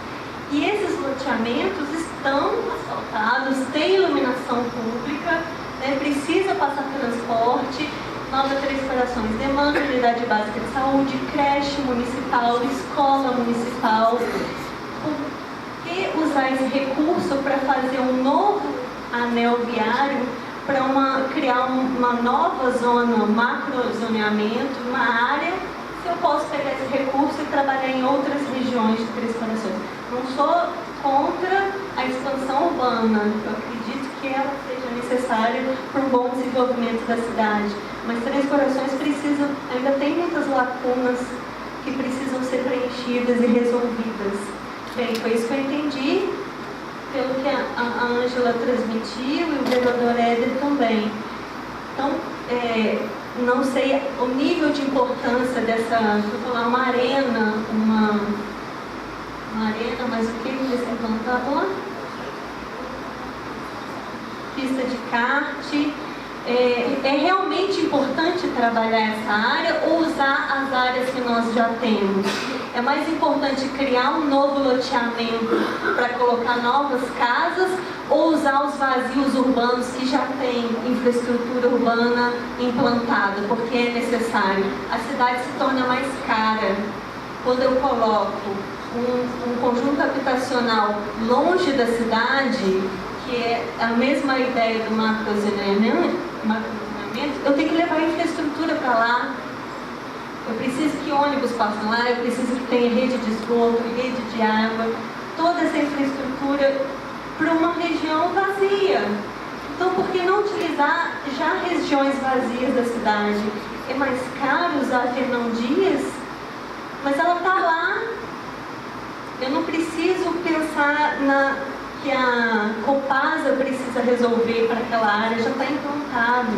e esses loteamentos estão asfaltados, tem iluminação pública, né, precisa passar transporte. Nova Três Corações demanda unidade básica de saúde, creche municipal, escola municipal. Por que usar esse recurso para fazer um novo anel viário, para criar uma nova zona, macrozoneamento, uma área, se eu posso pegar esse recurso e trabalhar em outras regiões de Três Corações? Não sou contra a expansão urbana, eu acredito que ela seja necessária para um bom desenvolvimento da cidade, mas Três Corações ainda tem muitas lacunas que precisam ser preenchidas e resolvidas. Bem, foi isso que eu entendi, pelo que a Ângela transmitiu e o vereador Éder também. Então, não sei o nível de importância dessa, vou falar, uma arena, mas o que eles implantaram lá? Pista de kart. É realmente importante trabalhar essa área ou usar as áreas que nós já temos? É mais importante criar um novo loteamento para colocar novas casas ou usar os vazios urbanos que já têm infraestrutura urbana implantada, porque é necessário? A cidade se torna mais cara. Quando eu coloco um conjunto habitacional longe da cidade, que é a mesma ideia do macrozoneamento, eu tenho que levar a infraestrutura para lá. Eu preciso que ônibus passem lá, eu preciso que tenha rede de esgoto, rede de água, toda essa infraestrutura para uma região vazia. Então, por que não utilizar já regiões vazias da cidade? É mais caro usar a Fernão Dias, mas ela está lá. Eu não preciso pensar que a Copasa precisa resolver para aquela área, já está implantado.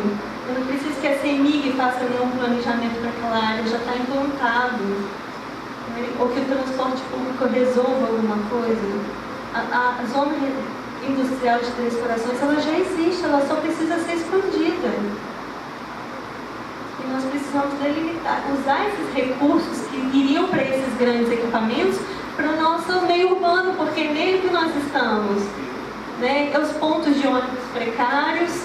Eu não preciso que a CEMIG faça nenhum planejamento para aquela área, já está implantado. Ou que o transporte público resolva alguma coisa. A zona industrial de Três Corações, ela já existe, ela só precisa ser expandida. E nós precisamos delimitar, usar esses recursos que iriam para esses grandes equipamentos para o nosso meio urbano, porque é nele que nós estamos, né? Os pontos de ônibus precários,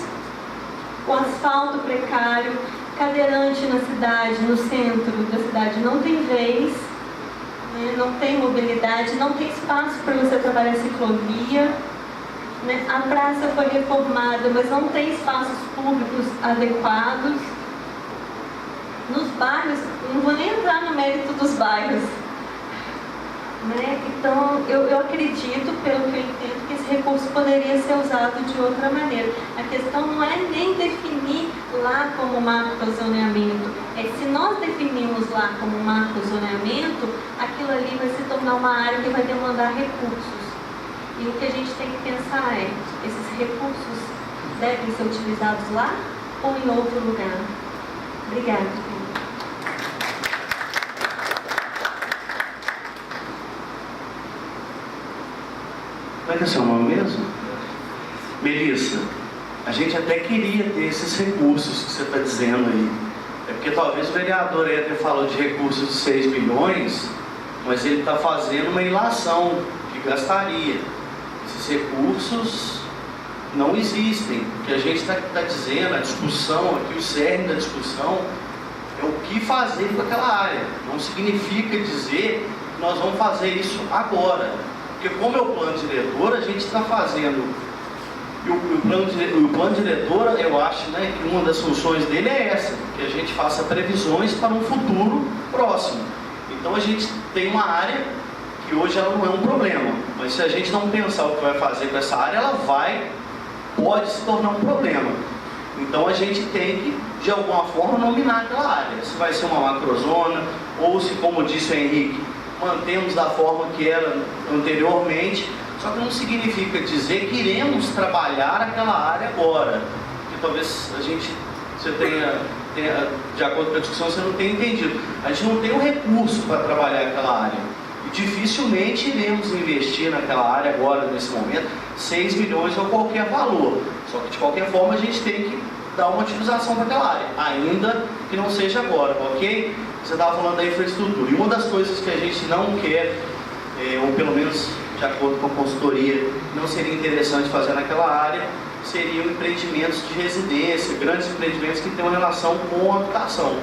o asfalto precário, cadeirante na cidade, no centro da cidade não tem vez, né? Não tem mobilidade, não tem espaço para você trabalhar ciclovia, né? A praça foi reformada, mas não tem espaços públicos adequados. Nos bairros, não vou nem entrar no mérito dos bairros, né? Então, eu acredito, pelo que eu entendo, que esse recurso poderia ser usado de outra maneira. A questão não é nem definir lá como macrozoneamento, é que se nós definirmos lá como macrozoneamento, aquilo ali vai se tornar uma área que vai demandar recursos. E o que a gente tem que pensar é, esses recursos devem ser utilizados lá ou em outro lugar? Obrigada. Como é que é seu nome mesmo? Melissa, a gente até queria ter esses recursos que você está dizendo aí. É porque talvez o vereador Éder falou de recursos de 6 milhões, mas ele está fazendo uma ilação que gastaria. Esses recursos não existem. O que a gente está dizendo, a discussão aqui, o cerne da discussão, é o que fazer com aquela área. Não significa dizer que nós vamos fazer isso agora. Porque como é o plano diretor, a gente está fazendo E o plano diretor, eu acho, né, que uma das funções dele é essa, que a gente faça previsões para um futuro próximo. Então a gente tem uma área que hoje ela não é um problema, mas se a gente não pensar o que vai fazer com essa área, ela pode se tornar um problema. Então a gente tem que, de alguma forma, nominar aquela área. Se vai ser uma macrozona, ou se, como disse o Henrique, mantemos da forma que era anteriormente, só que não significa dizer que iremos trabalhar aquela área agora. Porque talvez você tenha, de acordo com a discussão, você não tenha entendido. A gente não tem o recurso para trabalhar aquela área. E dificilmente iremos investir naquela área agora, nesse momento, 6 milhões ou qualquer valor. Só que de qualquer forma a gente tem que dar uma utilização para aquela área, ainda que não seja agora, ok? Você estava falando da infraestrutura. E uma das coisas que a gente não quer, ou pelo menos de acordo com a consultoria, não seria interessante fazer naquela área, seriam empreendimentos de residência, grandes empreendimentos que tenham relação com a habitação,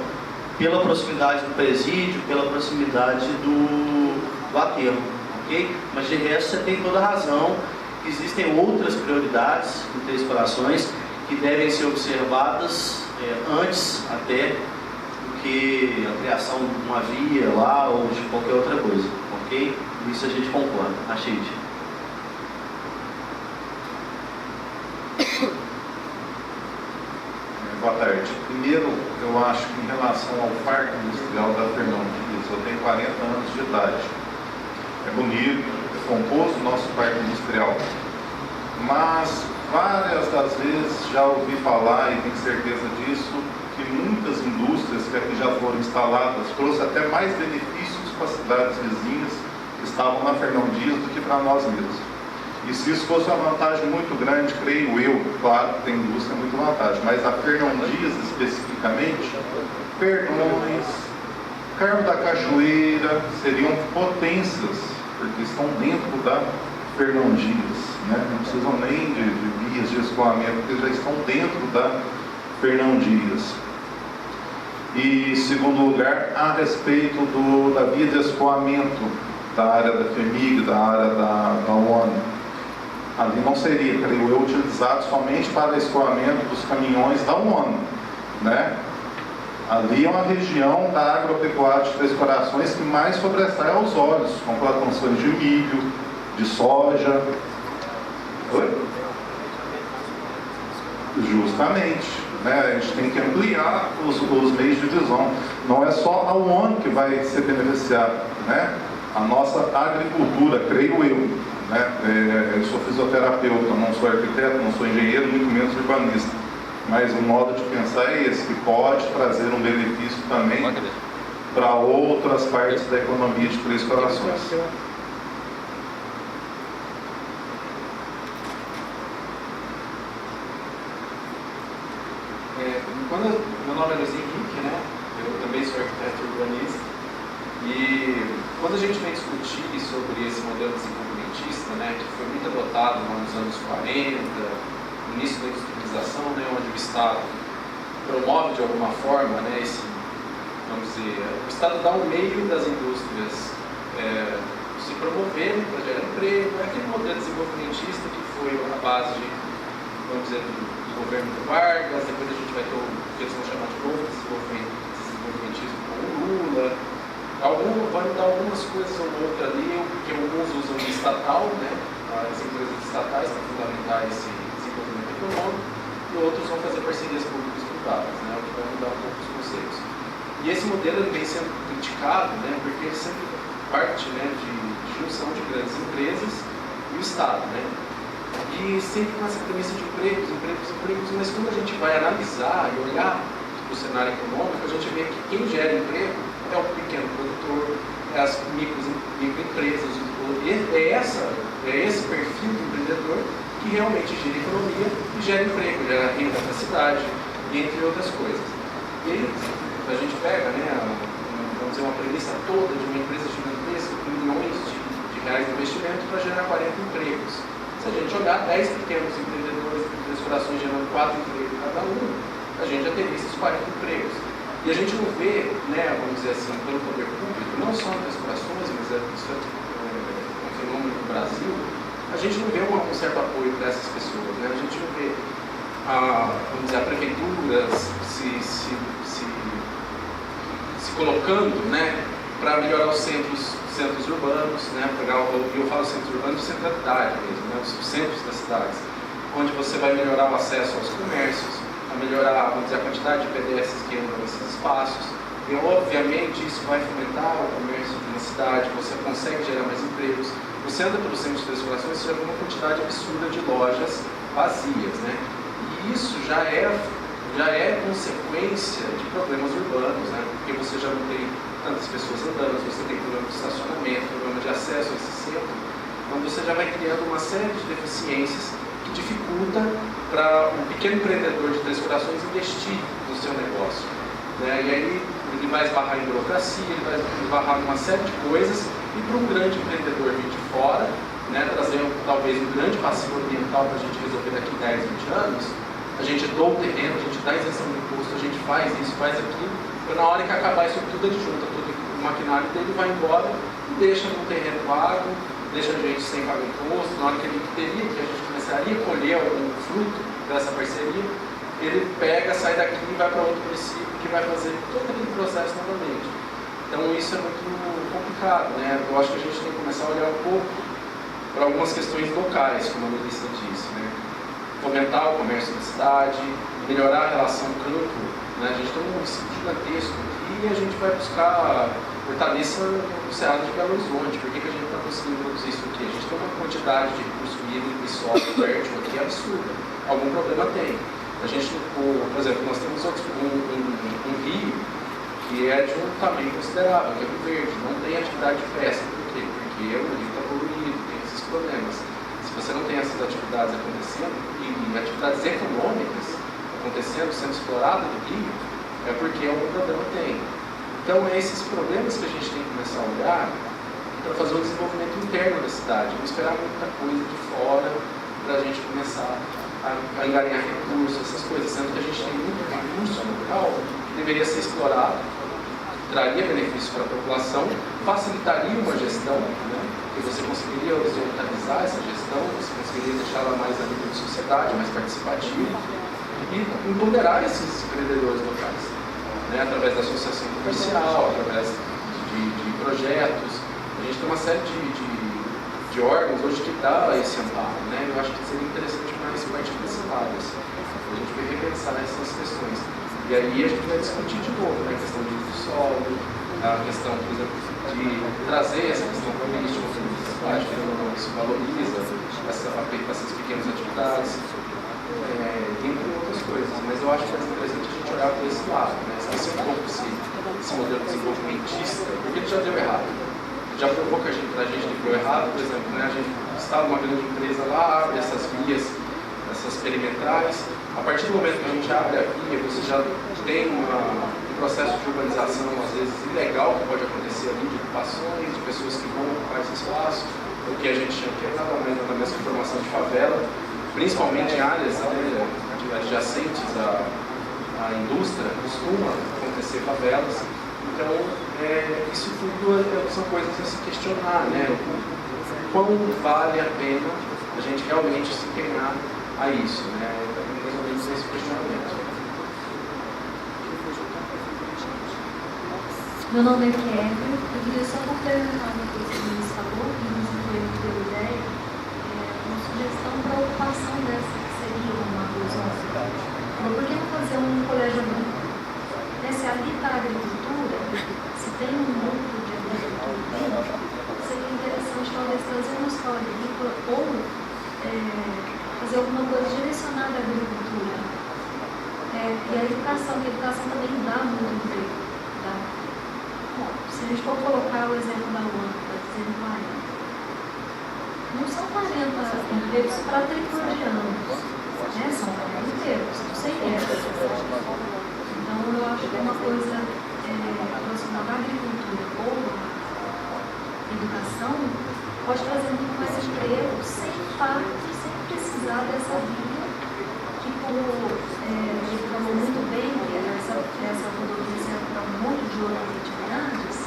pela proximidade do presídio, pela proximidade do aterro, ok? Mas de resto você tem toda a razão, existem outras prioridades em Três Corações que devem ser observadas antes até do que a criação de uma via lá ou de qualquer outra coisa, ok? Isso a gente concorda. Achei. Boa tarde. Primeiro, eu acho que em relação ao Parque Industrial da Fernão Dias, eu tenho 40 anos de idade. É bonito, é pomposo o nosso Parque Industrial. Mas várias das vezes já ouvi falar, e tenho certeza disso, que muitas indústrias que aqui já foram instaladas trouxe até mais benefícios para as cidades vizinhas que estavam na Fernão Dias do que para nós mesmos. E se isso fosse uma vantagem muito grande, creio eu, claro que tem indústria muito vantagem, mas a Fernão Dias especificamente, Perdões, Carmo da Cachoeira seriam potências, porque estão dentro da Fernão Dias, né? Não precisam nem de vias de escoamento, porque já estão dentro da Fernão Dias. E, em segundo lugar, a respeito da via de escoamento da área da FEMIG, da área da ONU, ali não seria, creio eu, utilizado somente para escoamento dos caminhões da ONU, né? Ali é uma região da agropecuária de Três Corações que mais sobressai aos olhos, com plantações de milho, de soja. Oi? Justamente, né? A gente tem que ampliar os meios de visão. Não é só a ONU que vai ser beneficiada, né? A nossa agricultura, creio eu, né? Eu sou fisioterapeuta, não sou arquiteto, não sou engenheiro, muito menos urbanista. Mas o modo de pensar é esse, que pode trazer um benefício também para outras partes da economia de Três Corações. Meu nome é Luiz Henrique, né? Eu também sou arquiteto urbanista. E quando a gente vem discutir sobre esse modelo desenvolvimentista, né, que foi muito adotado nos anos 40, no início da industrialização, né, onde o Estado promove de alguma forma, né, vamos dizer, o Estado dá um meio das indústrias se promoverem para gerar emprego, é aquele modelo desenvolvimentista que foi a base, vamos dizer, do governo do Vargas. Depois a gente vai ter o que eles vão chamar de novo desenvolvimentismo com o Lula. Vai dar algumas coisas ou outra ali, porque alguns usam de estatal, né, as empresas estatais para fundamentar esse desenvolvimento econômico, e outros vão fazer parcerias públicas privadas, né, o que vai mudar um pouco os conceitos. E esse modelo ele vem sendo criticado, né, porque ele sempre parte, né, de junção de grandes empresas e o Estado, né, e sempre com essa premissa de empregos, mas quando a gente vai analisar e olhar o cenário econômico, a gente vê que quem gera emprego é o pequeno produtor, é as microempresas, é esse perfil do empreendedor que realmente gira economia e gera emprego, gera renda para a cidade, entre outras coisas. E aí a gente pega, né, vamos dizer, uma premissa toda de uma empresa gigantesca com milhões de reais de investimento para gerar 40 empregos. Se a gente olhar 10 pequenos empreendedores de Três Corações gerando 4 empregos cada um, a gente já teria esses 40 empregos. E a gente não vê, né, vamos dizer assim, pelo poder público, não só em Três Corações, mas isso é um fenômeno no Brasil, a gente não vê um certo apoio para essas pessoas, né? A gente vamos dizer, a prefeitura se colocando, né, para melhorar os centros urbanos, né, eu falo centros urbanos de centralidade mesmo, né, os centros das cidades, onde você vai melhorar o acesso aos comércios, a melhorar, vamos dizer, a quantidade de pedestres que andam nesses espaços, e obviamente isso vai fomentar o comércio na cidade, você consegue gerar mais empregos. Você anda pelo centro de Três Corações, você já vê uma quantidade absurda de lojas vazias, né, e isso já é consequência de problemas urbanos, né, porque você já não tem tantas pessoas andando, você tem problema de estacionamento, problema de acesso a esse centro, então você já vai criando uma série de deficiências que dificulta para um pequeno empreendedor de Três Corações investir no seu negócio, né, e aí ele vai esbarrar em burocracia, ele vai esbarrar em uma série de coisas, e para um grande empreendedor vir de fora, né, trazer talvez um grande passivo ambiental para a gente resolver daqui 10, 20 anos, a gente doa o terreno, a gente dá isenção de imposto, a gente faz isso, faz aquilo, e na hora que acabar isso tudo, ele junta todo o maquinário dele, vai embora e deixa no terreno vago, deixa a gente sem pagar imposto. Na hora que a gente começaria a colher algum fruto dessa parceria, ele pega, sai daqui e vai para outro município que vai fazer todo aquele processo novamente. Então isso é muito complicado, né? Eu acho que a gente tem que começar a olhar um pouco para algumas questões locais, como a Melissa disse, né? Fomentar o comércio da cidade, melhorar a relação campo, né? A gente tem um município gigantesco aqui e a gente vai buscar hortaliça no Cerrado de Belo Horizonte. Por que a gente não está conseguindo produzir isso aqui? A gente tem uma quantidade de recurso hídrico e solo fértil aqui absurda. Algum problema tem. A gente, por exemplo, nós temos um rio que é de um tamanho considerável, que é Rio Verde, não tem atividade de pesca. Por quê? Porque o rio está poluído, tem esses problemas. Se você não tem essas atividades acontecendo, e atividades econômicas acontecendo, sendo exploradas no rio, é porque algum problema tem. Então, é esses problemas que a gente tem que começar a olhar para fazer o desenvolvimento interno da cidade, não esperar muita coisa de fora para a gente começar a enganar recursos, essas coisas, sendo que a gente tem muito recurso local que deveria ser explorado, traria benefícios para a população, facilitaria uma gestão, né? Que você conseguiria horizontalizar essa gestão, você conseguiria deixá-la mais a nível de sociedade, mais participativa, e empoderar esses empreendedores locais, né? Através da associação comercial, através de projetos. A gente tem uma série de órgãos hoje que dá esse amparo, né? Eu acho que seria interessante mais partir desse lado, assim. A gente vai repensar essas questões. E aí a gente vai discutir de novo, né? A questão de uso do solo, a questão, por exemplo, de trazer essa questão turística, acho que isso valoriza essas pequenas atividades, entre outras coisas. Mas eu acho que é interessante a gente olhar para esse lado, né? Esquecer um pouco esse modelo desenvolvimentista, porque ele já deu errado. Já provou que pra gente que deu errado, por exemplo, né? A gente instala uma grande empresa lá, abre essas vias, essas perimetrais. A partir do momento que a gente abre a via, você já tem um processo de urbanização, às vezes, ilegal, que pode acontecer ali, de ocupações, de pessoas que vão ocupar esse espaço, o que a gente chama que é nada mais nada menos que formação de favela, principalmente em áreas, né, adjacentes à indústria, costuma acontecer favelas. Então, isso tudo são coisas a se questionar, né? Quão vale a pena a gente realmente se empenhar a isso, né? Mais ou menos esse questionamento. Meu nome é Kevin. Eu queria só complementar uma coisa que você falou, que nos foi muito boa ideia, uma sugestão para a ocupação dessa, que seria uma coisa. Por que não fazer um colégio agrícola? Se ali está a agricultura, se tem um núcleo de agricultura, seria interessante talvez trazer uma escola agrícola ou fazer alguma coisa direcionada à agricultura. E a educação, que a educação também dá muito emprego. Tá? Bom, se a gente for colocar o exemplo da UAM, está dizendo 40. Não são 40 empregos para 30 anos. São 40 empregos, não sei Então, eu acho que é uma coisa relacionada à agricultura ou à educação pode trazer muito mais emprego sem precisar dessa via que, como ele falou muito bem, que essa rodovia serve para um monte de outras atividades,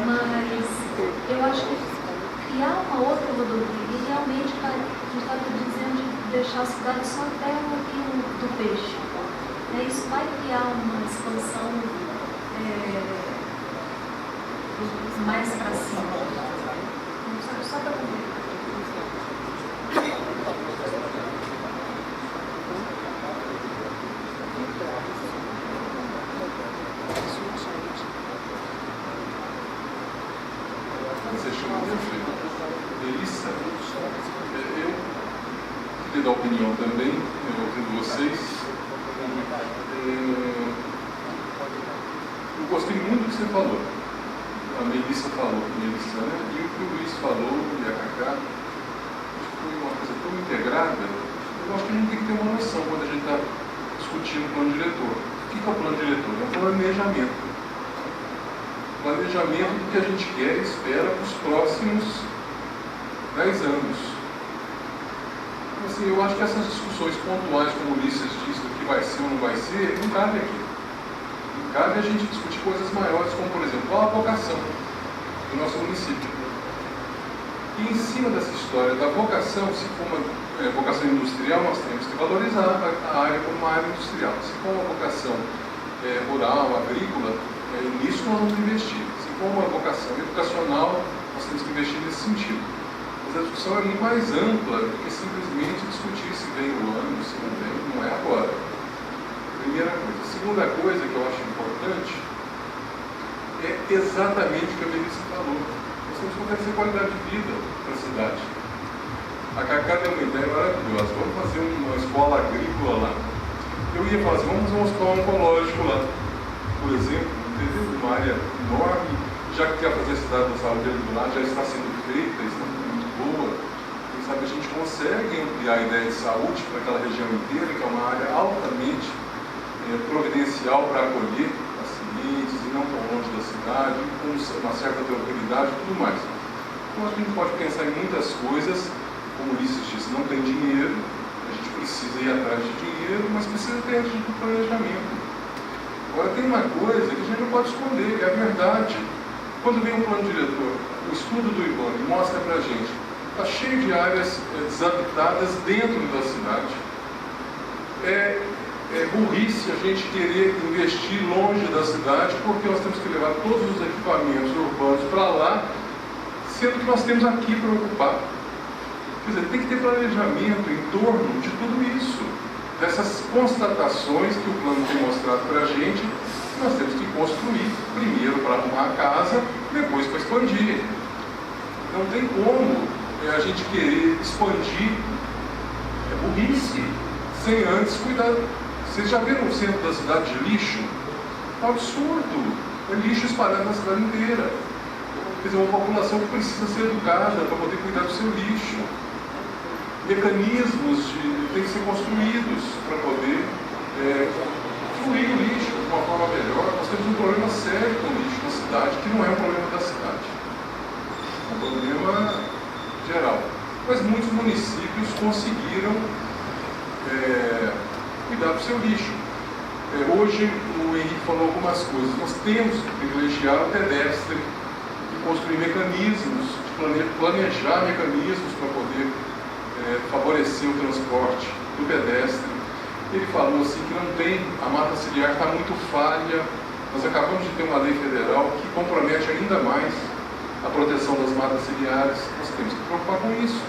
mas eu acho que criar uma outra rodovia, e realmente a gente está dizendo de deixar a cidade só até o rio do Peixe. Isso vai criar uma expansão mais para cima. Só para ver. Você chama de Melissa? Eu queria dar opinião também, ouvindo vocês. Eu gostei muito do que você falou. A Melissa falou, e o que o Luiz falou, e a Cacá. Foi uma coisa tão integrada. Eu acho que a gente tem que ter uma noção quando a gente está discutindo o plano diretor. O que é o plano diretor? É um planejamento. Planejamento do que a gente quer e espera para os próximos 10 anos. Então, assim, eu acho que essas discussões pontuais, como o Ulisses disse, do que vai ser ou não vai ser, não cabe aqui. Não cabe a gente discutir coisas maiores, como, por exemplo, qual a vocação do nosso município. E em cima dessa história da vocação, se for uma vocação industrial, nós temos que valorizar a área como uma área industrial. Se for uma vocação rural, agrícola, nisso nós vamos investir. Se for uma vocação educacional, nós temos que investir nesse sentido. Mas a discussão é muito mais ampla do que simplesmente discutir se vem o ano, se não vem, não é agora. Primeira coisa. Segunda coisa que eu acho importante é exatamente o que a Melissa falou. Nós temos que oferecer qualidade de vida para a cidade. A Cacá deu uma ideia maravilhosa. Vamos fazer uma escola agrícola lá. Eu ia fazer, vamos fazer um hospital oncológico lá, por exemplo, entendeu? Uma área enorme, já que quer fazer a cidade da saúde ali do lado, já está sendo feita, está muito boa. Quem sabe a gente consegue ampliar a ideia de saúde para aquela região inteira, que é uma área altamente providencial para acolher pacientes e não tão longe da cidade, com uma certa tranquilidade e tudo mais. Então, acho que a gente pode pensar em muitas coisas, como o Ulisses disse, não tem dinheiro, a gente precisa ir atrás de dinheiro, mas precisa ter de planejamento. Agora, tem uma coisa que a gente não pode esconder, é a verdade. Quando vem um plano diretor, o estudo do IBAMA mostra para a gente, está cheio de áreas desabitadas dentro da cidade. É burrice a gente querer investir longe da cidade, porque nós temos que levar todos os equipamentos urbanos para lá, sendo que nós temos aqui para ocupar. Quer dizer, tem que ter planejamento em torno de tudo isso, dessas constatações que o plano tem mostrado para a gente, que nós temos que construir, primeiro para arrumar a casa, depois para expandir. Não tem como a gente querer expandir, é burrice, sem antes cuidar. Vocês já viram o centro da cidade de lixo? É um absurdo. É lixo espalhado na cidade inteira. Quer dizer, uma população que precisa ser educada para poder cuidar do seu lixo. Mecanismos têm que ser construídos para poder fluir o lixo de uma forma melhor. Nós temos um problema sério com o lixo na cidade, que não é um problema da cidade. É um problema geral. Mas muitos municípios conseguiram cuidar do seu lixo. Hoje, o Henrique falou algumas coisas. Nós temos que privilegiar o pedestre e construir mecanismos, planejar mecanismos para poder favorecer o transporte do pedestre. Ele falou assim que não tem, a mata ciliar está muito falha. Nós acabamos de ter uma lei federal que compromete ainda mais a proteção das matas ciliares. Nós temos que preocupar com isso.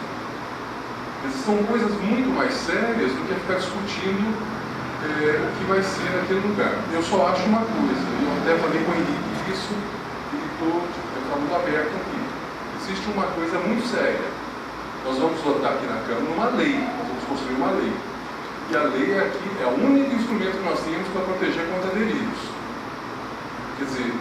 São coisas muito mais sérias do que ficar discutindo o que vai ser naquele lugar. Eu só acho uma coisa, eu até falei com o Henrique isso, e estou falando aberto aqui. Existe uma coisa muito séria. Nós vamos votar aqui na Câmara uma lei, nós vamos construir uma lei. E a lei é o único instrumento que nós temos para proteger contra delírios. Quer dizer,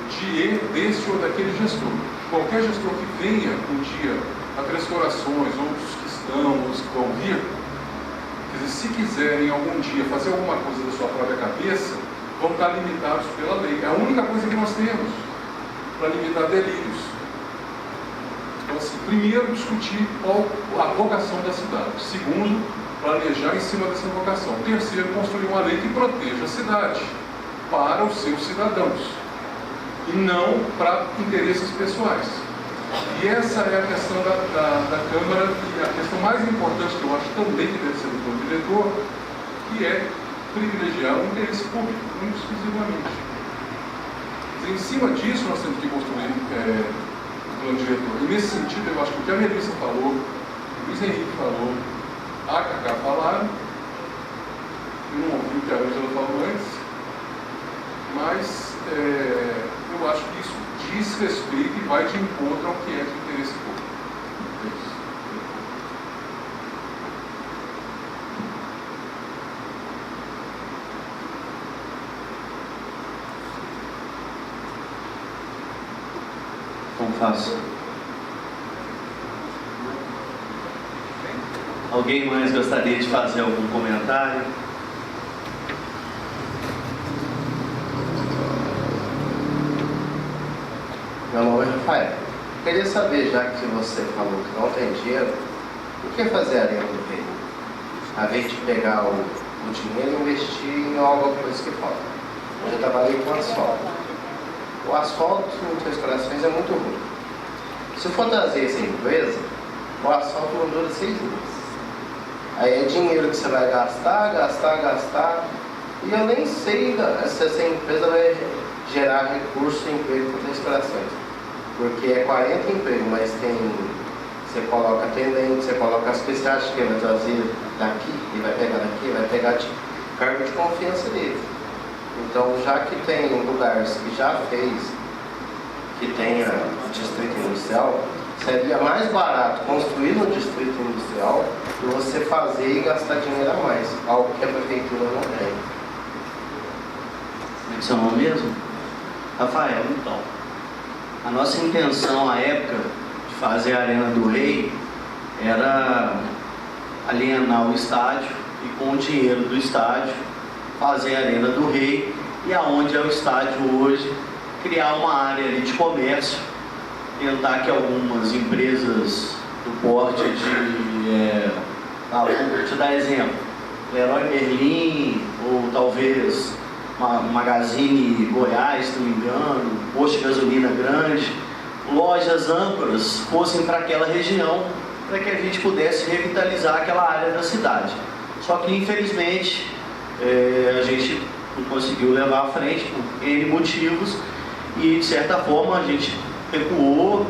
desse ou daquele gestor. Qualquer gestor que venha um dia a Três Corações, outros que estão, outros que vão vir, quer dizer, se quiserem algum dia fazer alguma coisa da sua própria cabeça, vão estar limitados pela lei. É a única coisa que nós temos para limitar delírios. Então, assim, primeiro, discutir a vocação da cidade. Segundo, planejar em cima dessa vocação. Terceiro, construir uma lei que proteja a cidade para os seus cidadãos e não para interesses pessoais. E essa é a questão da Câmara, e a questão mais importante que eu acho também que deve ser do plano diretor, que é privilegiar o interesse público, muito exclusivamente. Em cima disso, nós temos que construir o plano diretor. E nesse sentido, eu acho que o que a Melissa falou, o Luiz Henrique falou, a Cacá falaram, eu não ouvi o que a Ângela falou antes, mas eu acho que isso diz respeito e vai de encontro ao que é de interesse público. Como faço? Alguém mais gostaria de fazer algum comentário? Meu nome é Rafael. Queria saber, já que você falou que não tem dinheiro, por que fazer a Arena do Rei? A vez de pegar o dinheiro e investir em alguma coisa que falta. Eu já trabalhei com asfalto. O asfalto em Três Corações é muito ruim. Se for trazer essa empresa, o asfalto não dura 6 meses. Aí é dinheiro que você vai gastar. E eu nem sei se essa empresa vai gerar recurso e emprego para Três Corações. Porque é 40 empregos, mas você coloca atendente, você coloca as pessoas, acha que vai trazer daqui, e vai pegar daqui, vai pegar de cargo de confiança dele. Então, já que tem lugares que já fez, que tenha distrito industrial, seria mais barato construir no distrito industrial do que você fazer e gastar dinheiro a mais, algo que a prefeitura não tem. Como é que seu nome mesmo? Rafael, então. A nossa intenção à época de fazer a Arena do Rei era alienar o estádio e com o dinheiro do estádio fazer a Arena do Rei e aonde é o estádio hoje, criar uma área ali de comércio, tentar que algumas empresas do porte vou te dar exemplo, Leroy Merlin ou talvez Magazine Goiás, se não me engano, posto de gasolina grande, lojas âncoras fossem para aquela região para que a gente pudesse revitalizar aquela área da cidade. Só que infelizmente a gente não conseguiu levar à frente por N motivos e de certa forma a gente recuou,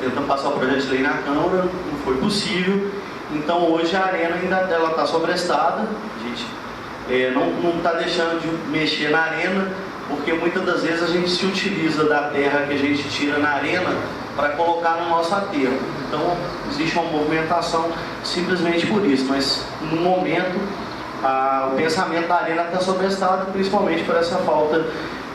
tentando passar o projeto de lei na Câmara, não foi possível. Então hoje a arena ainda está sobrestada, a gente não está deixando de mexer na arena, porque muitas das vezes a gente se utiliza da terra que a gente tira na arena para colocar no nosso aterro. Então existe uma movimentação simplesmente por isso, mas no momento o pensamento da arena está sobrestado, principalmente por essa falta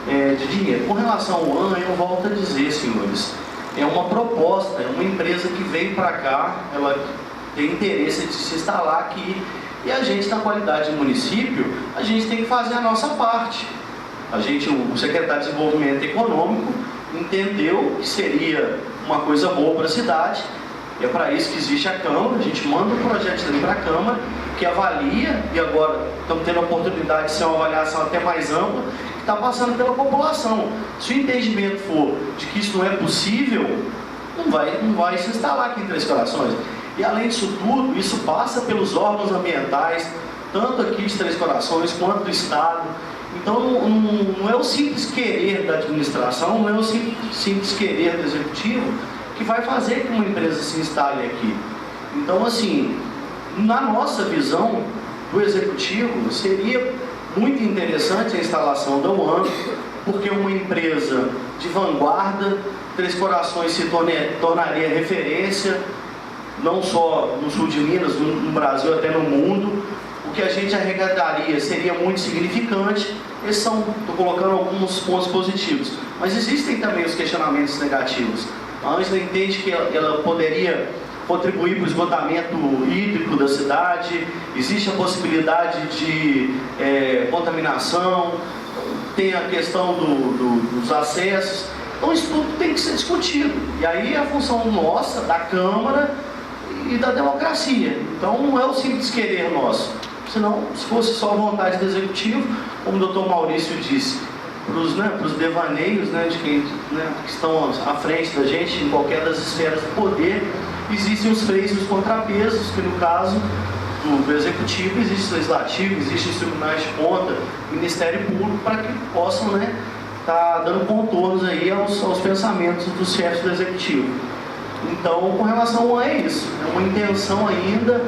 de dinheiro. Com relação ao AN, eu volto a dizer, senhores, é uma proposta, é uma empresa que veio para cá, ela tem interesse de se instalar aqui, e a gente, na qualidade de município, a gente tem que fazer a nossa parte. O secretário de Desenvolvimento Econômico entendeu que seria uma coisa boa para a cidade, é para isso que existe a Câmara, a gente manda um projeto de lei para a Câmara, que avalia, e agora estamos tendo a oportunidade de ser uma avaliação até mais ampla, que está passando pela população. Se o entendimento for de que isso não é possível, não vai se instalar aqui em Três Corações. E além disso tudo, isso passa pelos órgãos ambientais, tanto aqui de Três Corações quanto do Estado. Então não é o simples querer da administração, não é o simples querer do executivo que vai fazer que uma empresa se instale aqui. Então, assim, na nossa visão do executivo, seria muito interessante a instalação da UAN, porque uma empresa de vanguarda, Três Corações se tornaria referência, não só no sul de Minas, no Brasil, até no mundo. O que a gente arrecadaria seria muito significante. Estou colocando alguns pontos positivos, mas existem também os questionamentos negativos. A Ângela entende que ela poderia contribuir para o esgotamento hídrico da cidade, existe a possibilidade de contaminação, tem a questão dos acessos. Então isso tudo tem que ser discutido, e aí é a função nossa, da Câmara e da democracia. Então não é o simples querer nosso, senão se fosse só vontade do Executivo, como o Dr. Maurício disse, para os devaneios, né, de quem, né, que estão à frente da gente, em qualquer das esferas do poder. Existem os freios e os contrapesos, que no caso do Executivo existe o Legislativo, existe os tribunais de conta, Ministério Público, para que possam, né, estar dando contornos aí aos pensamentos dos chefes do Executivo. Então, com relação a isso, é uma intenção ainda,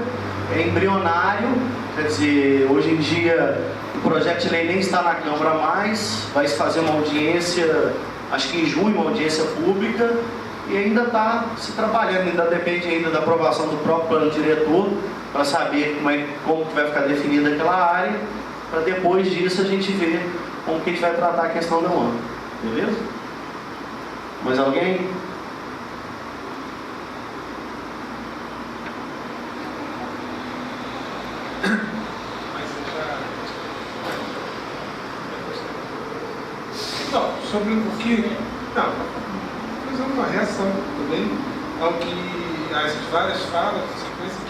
é embrionário, quer dizer, hoje em dia o projeto de lei nem está na Câmara mais, vai se fazer uma audiência, acho que em junho, uma audiência pública, e ainda está se trabalhando, ainda depende ainda da aprovação do próprio plano diretor, para saber como que vai ficar definida aquela área, para depois disso a gente ver como que a gente vai tratar a questão da ONU. Beleza? Mais alguém? Não, sobre o que... Não, fazendo uma reação também ao que as várias falas, sequência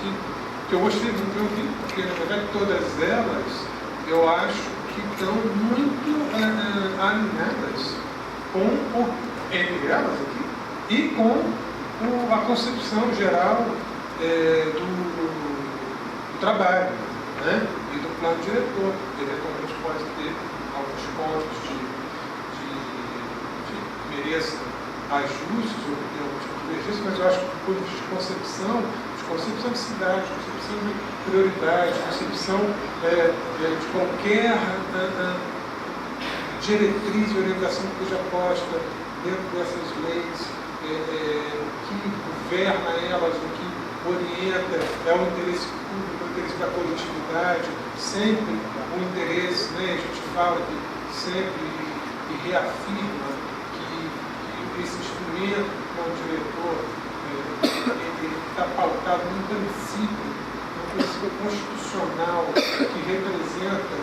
que eu gostei muito de ouvir, porque na verdade todas elas eu acho que estão muito alinhadas com entre elas aqui e com a concepção geral do trabalho, né? E do plano diretor. Eventualmente pode ter alguns pontos de mereça ajustes ou ter algum tipo de divergência, mas eu acho que do ponto de vista de concepção de cidade, de concepção de prioridade, de concepção de qualquer diretriz e orientação que seja posta dentro dessas leis, o que governa elas, o que orienta é o interesse público, o interesse da coletividade, sempre o interesse, né, a gente fala que sempre e reafirma esse instrumento como diretor, ele está pautado num princípio constitucional que representa,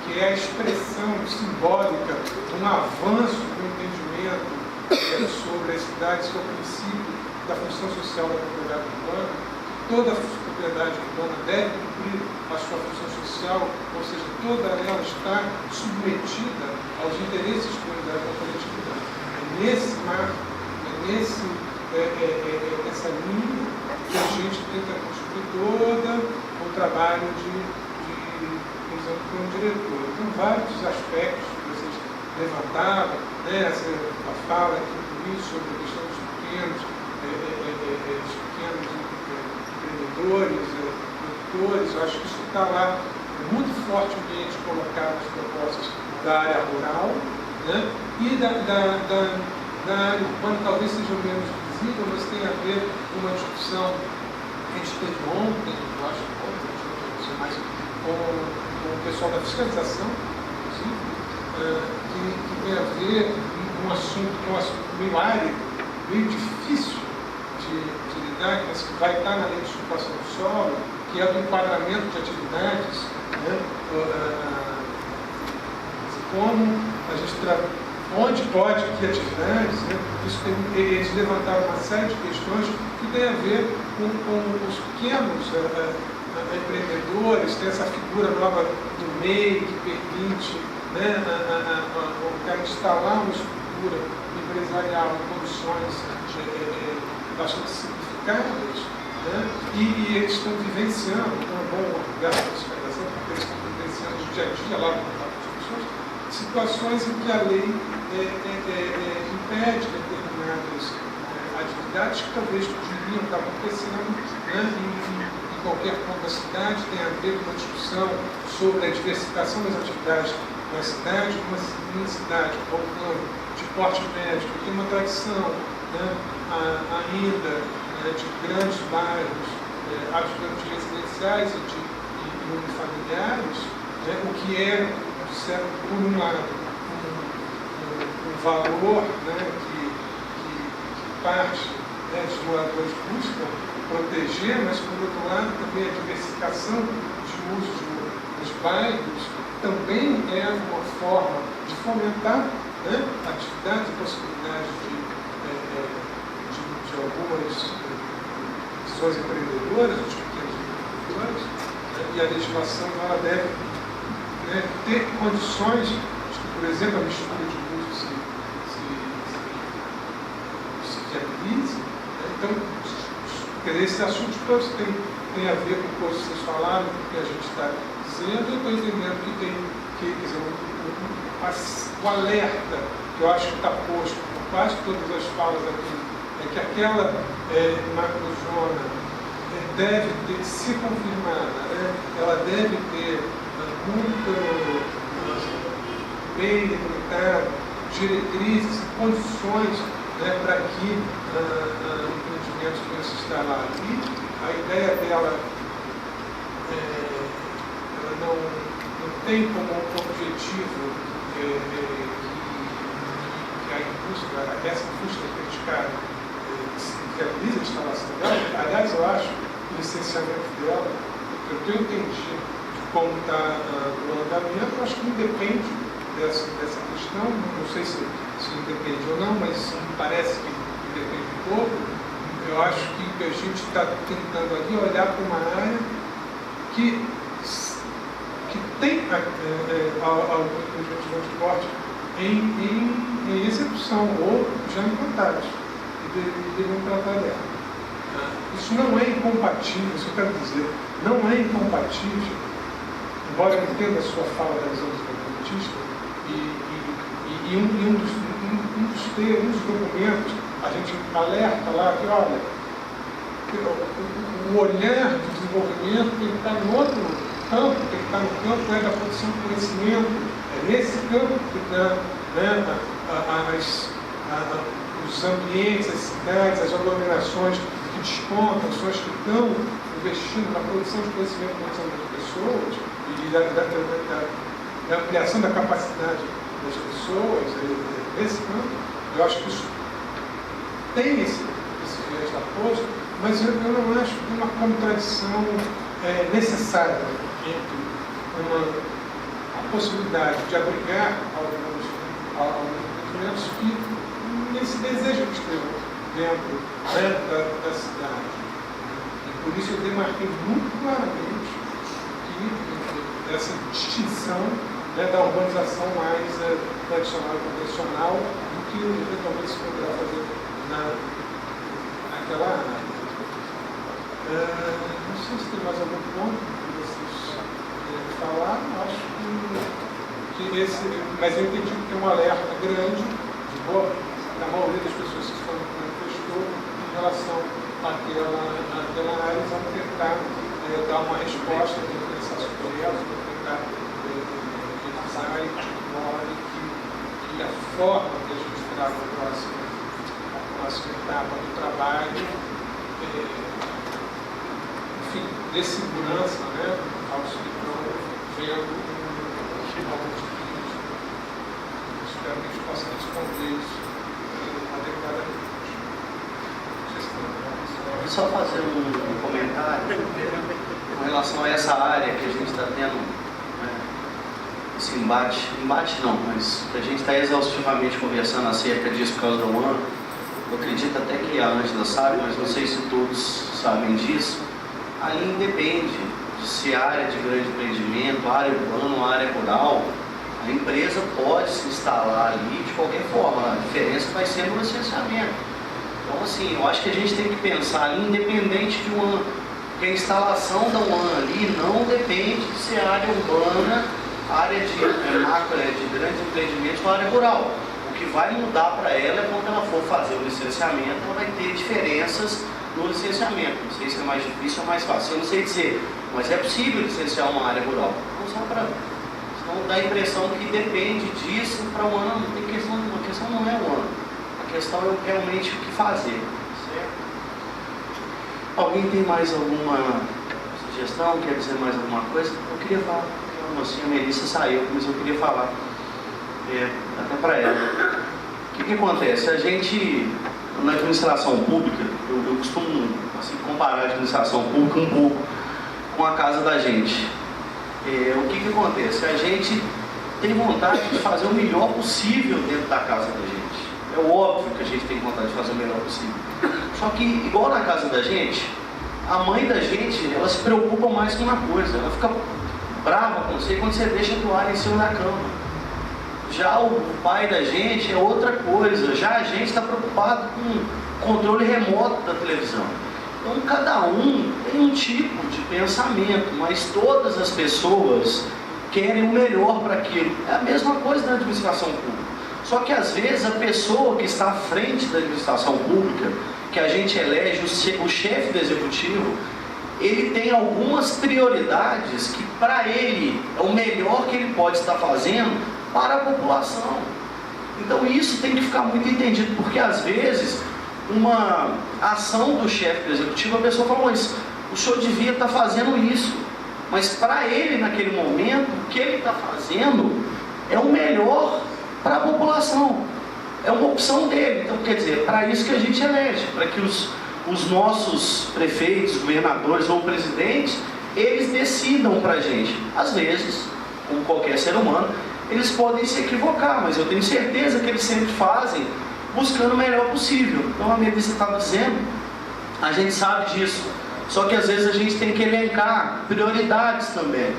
que é a expressão simbólica de um avanço do entendimento sobre as cidades, que é o princípio da função social da propriedade urbana. Toda a propriedade urbana deve cumprir a sua função social, ou seja, toda ela está submetida aos interesses de prioridade da coletividade. Nesse marco, essa linha que a gente tenta construir todo o trabalho como diretor. Então, vários aspectos que vocês levantaram, né, a fala que sobre a questão dos pequenos empreendedores, produtores, eu acho que isso está lá muito fortemente colocado nas propostas da área rural, né? E da área urbana talvez seja menos visível, mas tem a ver com uma discussão que a gente teve ontem, eu acho que ontem, mais com o pessoal da fiscalização, inclusive, que tem a ver com um assunto meio árido, meio difícil de lidar, mas que vai estar na lei de ocupação do solo, que é do enquadramento de atividades, né? Como a gente onde pode, que atividades, né? Eles levantaram uma série de questões que tem a ver com os pequenos empreendedores, tem essa figura nova do MEI que permite, né, o cara instalar uma estrutura empresarial em condições bastante simplificadas, né? E eles estão vivenciando, então é bom olhar para a fiscalização, porque eles estão vivenciando no dia a dia lá no situações em que a lei impede determinadas atividades que talvez poderiam estar acontecendo, né, em qualquer ponto da cidade. Tem a ver com uma discussão sobre a diversificação das atividades na cidade, uma cidade, voltando, de porte médio, que tem uma tradição, né, ainda de grandes bairros, absolutamente residenciais e unifamiliares, né, o que é, por um lado, um valor, né, que parte, né, dos moradores buscam proteger, mas por outro lado também a diversificação de uso dos bairros também é uma forma de fomentar, né, atividades e possibilidades de algumas pessoas empreendedoras, dos pequenos empreendedores, né, e a legislação ela deve, né, ter condições de por exemplo, a mistura de uso se viabilize. Então, quer dizer, esses assuntos todos têm a ver com o que vocês falaram, com o que a gente está dizendo. Eu estou entendendo que tem quer dizer, o alerta que eu acho que está posto por quase todas as falas aqui, é que aquela macrozona deve ter, se confirmada, ela deve ter muito bem delimitado diretrizes e condições para que empreendimentos venham se instalar ali. A ideia dela ela não tem como objetivo que a indústria, essa indústria criticada, se realize a instalação dela. Aliás, eu acho que o licenciamento dela, pelo que eu entendi de como está o andamento, eu acho que não depende dessa questão. Não sei se depende ou não, mas me parece que depende um pouco. Eu acho que a gente está tentando ali olhar para uma área que tem alguns transporte em execução ou já implantados e deveriam tratar dela. Isso não é incompatível, isso eu quero dizer, não é incompatível, embora eu entenda a sua fala da visão desenvolvimentista, e um dos documentos, a gente alerta lá que, olha, o olhar de desenvolvimento tem que estar em outro campo, tem que estar no campo da produção de conhecimento. É nesse campo que estão os ambientes, as cidades, as aglomerações que descontam, são as que estão investindo na produção de conhecimento das pessoas e da ampliação da capacidade das pessoas. Nesse campo, eu acho que isso tem esse viés da posto, mas eu não acho uma contradição necessária entre a possibilidade de abrigar alguns movimentos que nesse desejo que estejam dentro da cidade. E por isso eu demarquei muito claramente que essa distinção da urbanização mais tradicional e convencional do que eventualmente se poderá fazer naquela área. Não sei se tem mais algum ponto que vocês falaram, acho que esse, mas eu entendi que tem um alerta grande da maioria das pessoas que estão no manifestou em relação àquela área. Eles vão tentar dar uma resposta dentro dessas projetos, vão tentar revisar e que a forma que a gente traga a próxima etapa do trabalho enfim, de segurança, aos que estão vendo alguns vídeos. Espero que a gente possa responder isso adequadamente. Vou só fazer um comentário com relação a essa área que a gente está tendo, esse embate não, mas que a gente está exaustivamente conversando acerca disso por causa do ano. Eu acredito até que a Ângela sabe, mas não sei se todos sabem disso. Ali independe de se área de grande empreendimento, área urbana ou área rural, a empresa pode se instalar ali de qualquer forma, a diferença vai ser no licenciamento. Então assim, eu acho que a gente tem que pensar ali independente de uma, porque a instalação da UAN ali não depende de ser área urbana, área de macro, de grandes empreendimentos ou área rural. O que vai mudar para ela é quando ela for fazer o licenciamento, ela vai ter diferenças no licenciamento. Não sei se é mais difícil ou mais fácil, eu não sei dizer, mas é possível licenciar uma área rural. Não só para não dá a impressão que depende disso para o ano, a questão não é o ano, a questão é realmente o que fazer. Certo? Alguém tem mais alguma sugestão, quer dizer mais alguma coisa? Eu queria falar, a mocinha Melissa saiu, mas eu queria falar até para ela. O que acontece? A gente, na administração pública, eu costumo assim, comparar a administração pública um pouco com a casa da gente. O que acontece? A gente tem vontade de fazer o melhor possível dentro da casa da gente. É óbvio que a gente tem vontade de fazer o melhor possível. Só que, igual na casa da gente, a mãe da gente, ela se preocupa mais com uma coisa. Ela fica brava com você quando você deixa a toalha em cima da cama. Já o pai da gente é outra coisa. Já a gente está preocupado com o controle remoto da televisão. Então, cada um tem um tipo de pensamento, mas todas as pessoas querem o melhor para aquilo. É a mesma coisa na administração pública. Só que, às vezes, a pessoa que está à frente da administração pública, que a gente elege, o chefe do executivo, ele tem algumas prioridades que, para ele, é o melhor que ele pode estar fazendo para a população. Então, isso tem que ficar muito entendido, porque, às vezes, uma ação do chefe do executivo, a pessoa fala, mas o senhor devia estar fazendo isso. Mas, para ele, naquele momento, o que ele está fazendo é o melhor para a população. É uma opção dele. Então, quer dizer, para isso que a gente elege, para que os nossos prefeitos, governadores ou presidentes, eles decidam para a gente. Às vezes, como qualquer ser humano, eles podem se equivocar, mas eu tenho certeza que eles sempre fazem buscando o melhor possível. Então, a Melissa estava dizendo, a gente sabe disso. Só que às vezes a gente tem que elencar prioridades também.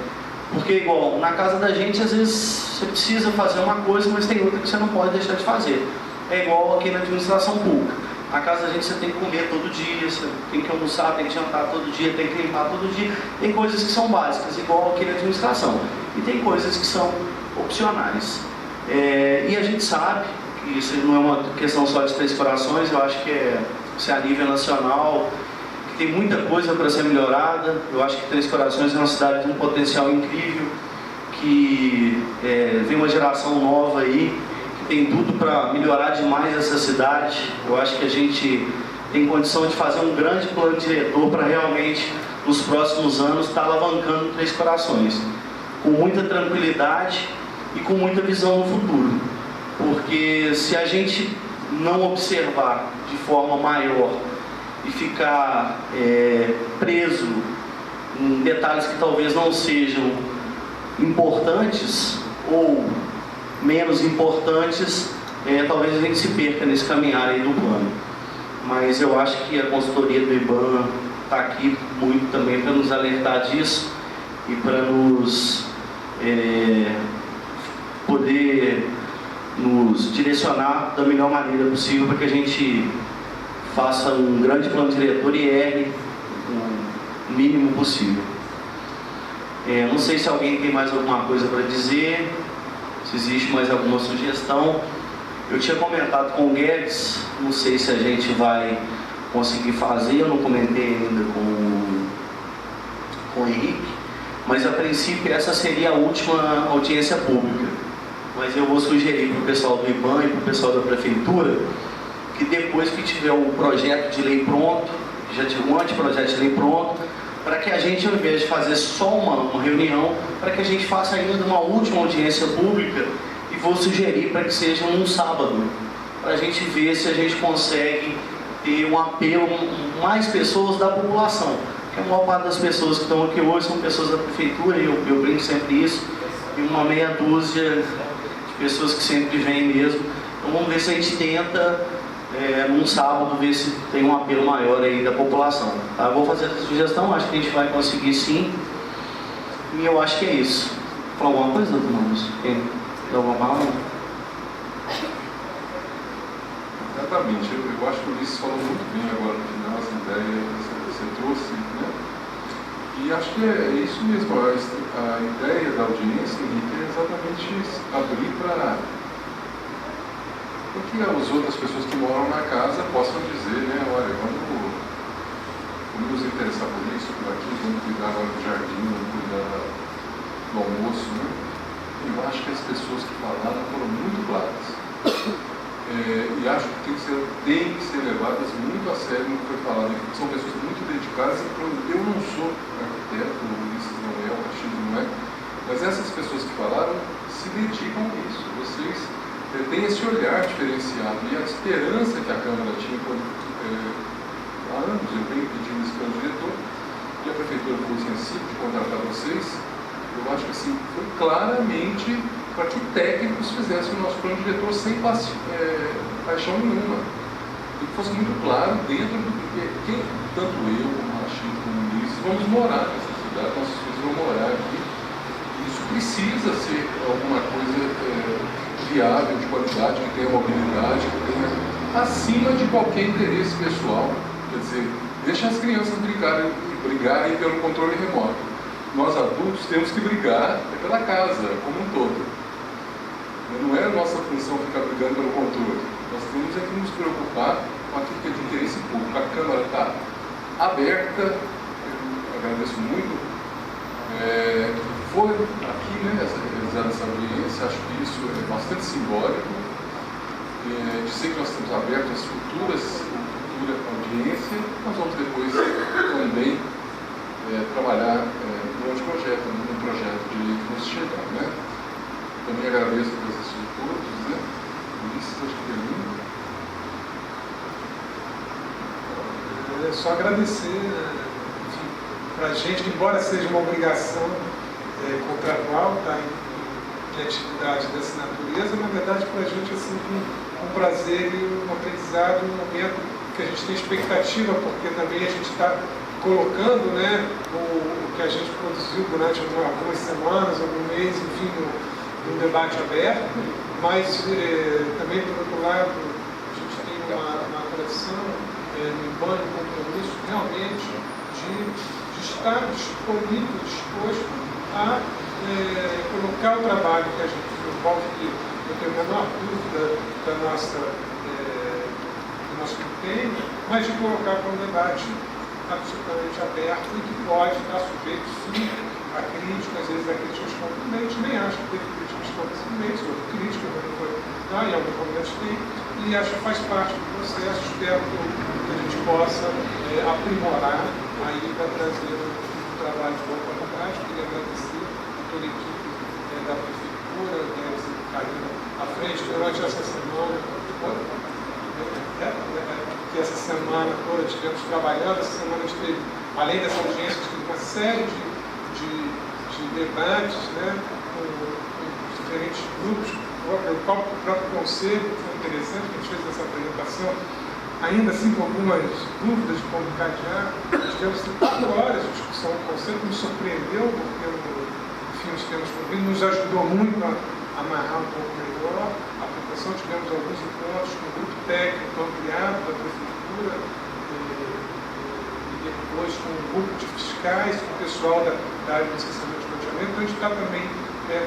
Porque, igual, na casa da gente, às vezes você precisa fazer uma coisa, mas tem outra que você não pode deixar de fazer. É igual aqui na administração pública. Na casa da gente você tem que comer todo dia, você tem que almoçar, tem que jantar todo dia, tem que limpar todo dia. Tem coisas que são básicas, igual aqui na administração. E tem coisas que são opcionais. E a gente sabe que isso não é uma questão só de Três Corações, eu acho que isso é a nível nacional, que tem muita coisa para ser melhorada. Eu acho que Três Corações é uma cidade de um potencial incrível, que vem uma geração nova aí, tem tudo para melhorar demais essa cidade. Eu acho que a gente tem condição de fazer um grande plano diretor para realmente, nos próximos anos, estar alavancando Três Corações, com muita tranquilidade e com muita visão no futuro. Porque se a gente não observar de forma maior e ficar preso em detalhes que talvez não sejam importantes ou menos importantes, talvez a gente se perca nesse caminhar aí do plano. Mas eu acho que a consultoria do IBAMA está aqui muito também para nos alertar disso e para nos poder nos direcionar da melhor maneira possível para que a gente faça um grande plano diretor e erre o mínimo possível. Não sei se alguém tem mais alguma coisa para dizer, se existe mais alguma sugestão. Eu tinha comentado com o Guedes, não sei se a gente vai conseguir fazer, eu não comentei ainda com o Henrique, mas a princípio essa seria a última audiência pública. Mas eu vou sugerir para o pessoal do IBAMA e para o pessoal da Prefeitura que depois que tiver o projeto de lei pronto, já tiver um anteprojeto de lei pronto, para que a gente, ao invés de fazer só uma reunião, para que a gente faça ainda uma última audiência pública, e vou sugerir para que seja um sábado, para a gente ver se a gente consegue ter um apelo mais pessoas da população, porque a maior parte das pessoas que estão aqui hoje são pessoas da Prefeitura, e eu brinco sempre isso, e uma meia dúzia de pessoas que sempre vêm mesmo. Então vamos ver se a gente tenta, num sábado, ver se tem um apelo maior aí da população. Tá? Eu vou fazer essa sugestão, acho que a gente vai conseguir sim. E eu acho que é isso. Falar alguma coisa, doutor Manos? Tem alguma palavra? Exatamente. Eu acho que o Ulisses falou muito bem agora no final, essa ideia que você trouxe, né? E acho que é isso mesmo. A ideia da audiência, Henrique, é exatamente abrir para que as outras pessoas que moram na casa possam dizer, né, olha, vamos nos interessar por isso, por aquilo, vamos cuidar agora do jardim, vamos cuidar do almoço, né? Eu acho que as pessoas que falaram foram muito claras. E acho que tem que ser levadas muito a sério no que foi falado. São pessoas muito dedicadas. Eu não sou arquiteto, o Ulisses não é, o Rachid não é, mas essas pessoas que falaram se dedicam a isso. Vocês têm esse olhar diferenciado e a esperança que a Câmara tinha quando, há anos, eu venho pedindo esse plano diretor e a Prefeitura foi sensível de contratar vocês. Eu acho que assim, foi claramente para que técnicos fizessem o nosso plano diretor sem paixão nenhuma. E que fosse muito claro dentro do que tanto eu, como a Rachid, como o Ulisses, vamos morar nessa cidade, nossos filhos vão morar aqui. Isso precisa ser alguma coisa viável, de qualidade, que tenha mobilidade, que tenha acima de qualquer interesse pessoal. Quer dizer, deixa as crianças brigarem pelo controle remoto. Nós adultos temos que brigar pela casa como um todo. Não é a nossa função ficar brigando pelo controle. Nós temos é que nos preocupar com aquilo que é de interesse público. A Câmara está aberta, eu agradeço muito. Foi aqui, né, realizada essa audiência, acho que isso é bastante simbólico. Dizer que nós estamos abertos às futura audiência, nós vamos depois também trabalhar no anteprojeto, no projeto de lei que nos chegar, né? Também agradeço a presença de todos, né? Ulisses, acho que termina. É só agradecer, para a gente, embora seja uma obrigação contratual, tá, em atividade dessa natureza, na verdade, para a gente é sempre um prazer e um aprendizado, um momento que a gente tem expectativa, porque também a gente está colocando, né, o que a gente produziu durante algumas semanas, algum mês, enfim, num debate aberto, mas também, por outro lado, a gente tem uma tradição, no IBAN, um compromisso realmente de estar disponível, disposto a colocar o trabalho que a gente desenvolve, que eu tenho a menor dúvida do nosso empenho, mas de colocar para um debate absolutamente aberto e que pode estar sujeito, sim, a crítica, às vezes a críticas contundentes, nem acho que teve críticas contundentes, houve crítica, mas não foi, em alguns momentos tem, e acho que faz parte do processo, espero que a gente possa aprimorar aí para trazer um trabalho de boa qualidade. Queria agradecer a toda a equipe da Prefeitura, que caiu à frente durante essa semana, que essa semana toda estivemos trabalhando. Essa semana a gente teve, além dessa audiência, a gente teve uma série de debates, né, com diferentes grupos, o próprio conselho, que foi interessante, que a gente fez essa apresentação, ainda assim com algumas dúvidas de como encadear. Tivemos 4 horas de discussão do conselho, que nos surpreendeu, porque enfim, os temas cumpridos, nos ajudou muito a amarrar um pouco melhor a aplicação. Tivemos alguns encontros com o grupo técnico ampliado da Prefeitura, e depois com um grupo de fiscais, com o pessoal da área de licenciamento de loteamento. Então a gente está também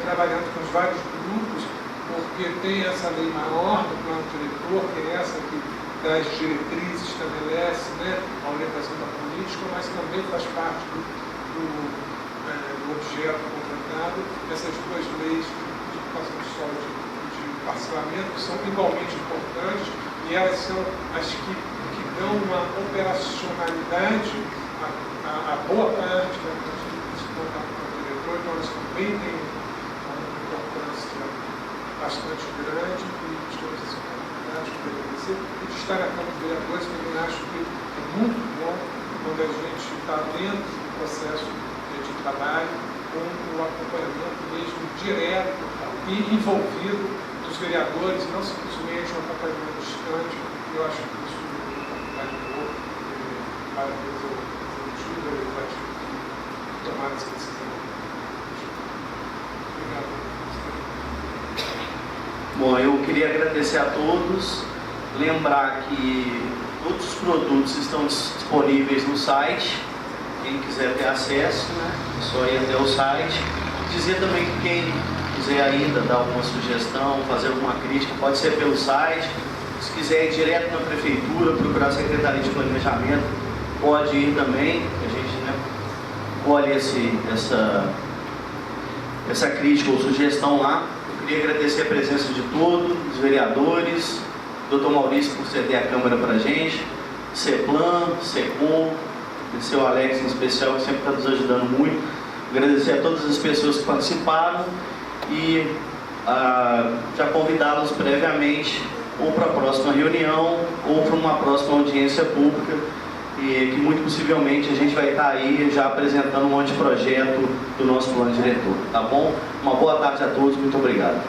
trabalhando com os vários grupos, porque tem essa lei maior do plano diretor, que é essa que das diretrizes, estabelece, né, a orientação da política, mas também faz parte do objeto contratado. Essas 2 leis de ocupação de solo e de parcelamento são igualmente importantes, e elas são as que dão uma operacionalidade a boa parte da contratação do plano diretor. Então elas também têm uma importância bastante grande, e estamos assim, de agradecer, e de estar na Câmara de Vereadores. Também acho que é muito bom quando a gente está dentro do processo de trabalho, com o acompanhamento mesmo direto e envolvido dos vereadores, não simplesmente um acompanhamento distante. Eu acho que isso vai de novo, parabéns ao executivo e ao legislativo que tomaram essa decisão. Obrigado. Bom, eu queria agradecer a todos, lembrar que todos os produtos estão disponíveis no site, quem quiser ter acesso, né, é só ir até o site. Dizer também que quem quiser ainda dar alguma sugestão, fazer alguma crítica, pode ser pelo site. Se quiser ir direto na Prefeitura, procurar a Secretaria de Planejamento, pode ir também, a gente, né, colhe essa crítica ou sugestão lá. Queria agradecer a presença de todos, os vereadores, Dr. Maurício por ceder a Câmara para a gente, CEPLAN, SECOM, o seu Alex em especial, que sempre está nos ajudando muito. Agradecer a todas as pessoas que participaram e já convidá-los previamente ou para a próxima reunião ou para uma próxima audiência pública, e que muito possivelmente a gente vai estar aí já apresentando um monte de projeto do nosso plano diretor, tá bom? Uma boa tarde a todos, muito obrigado.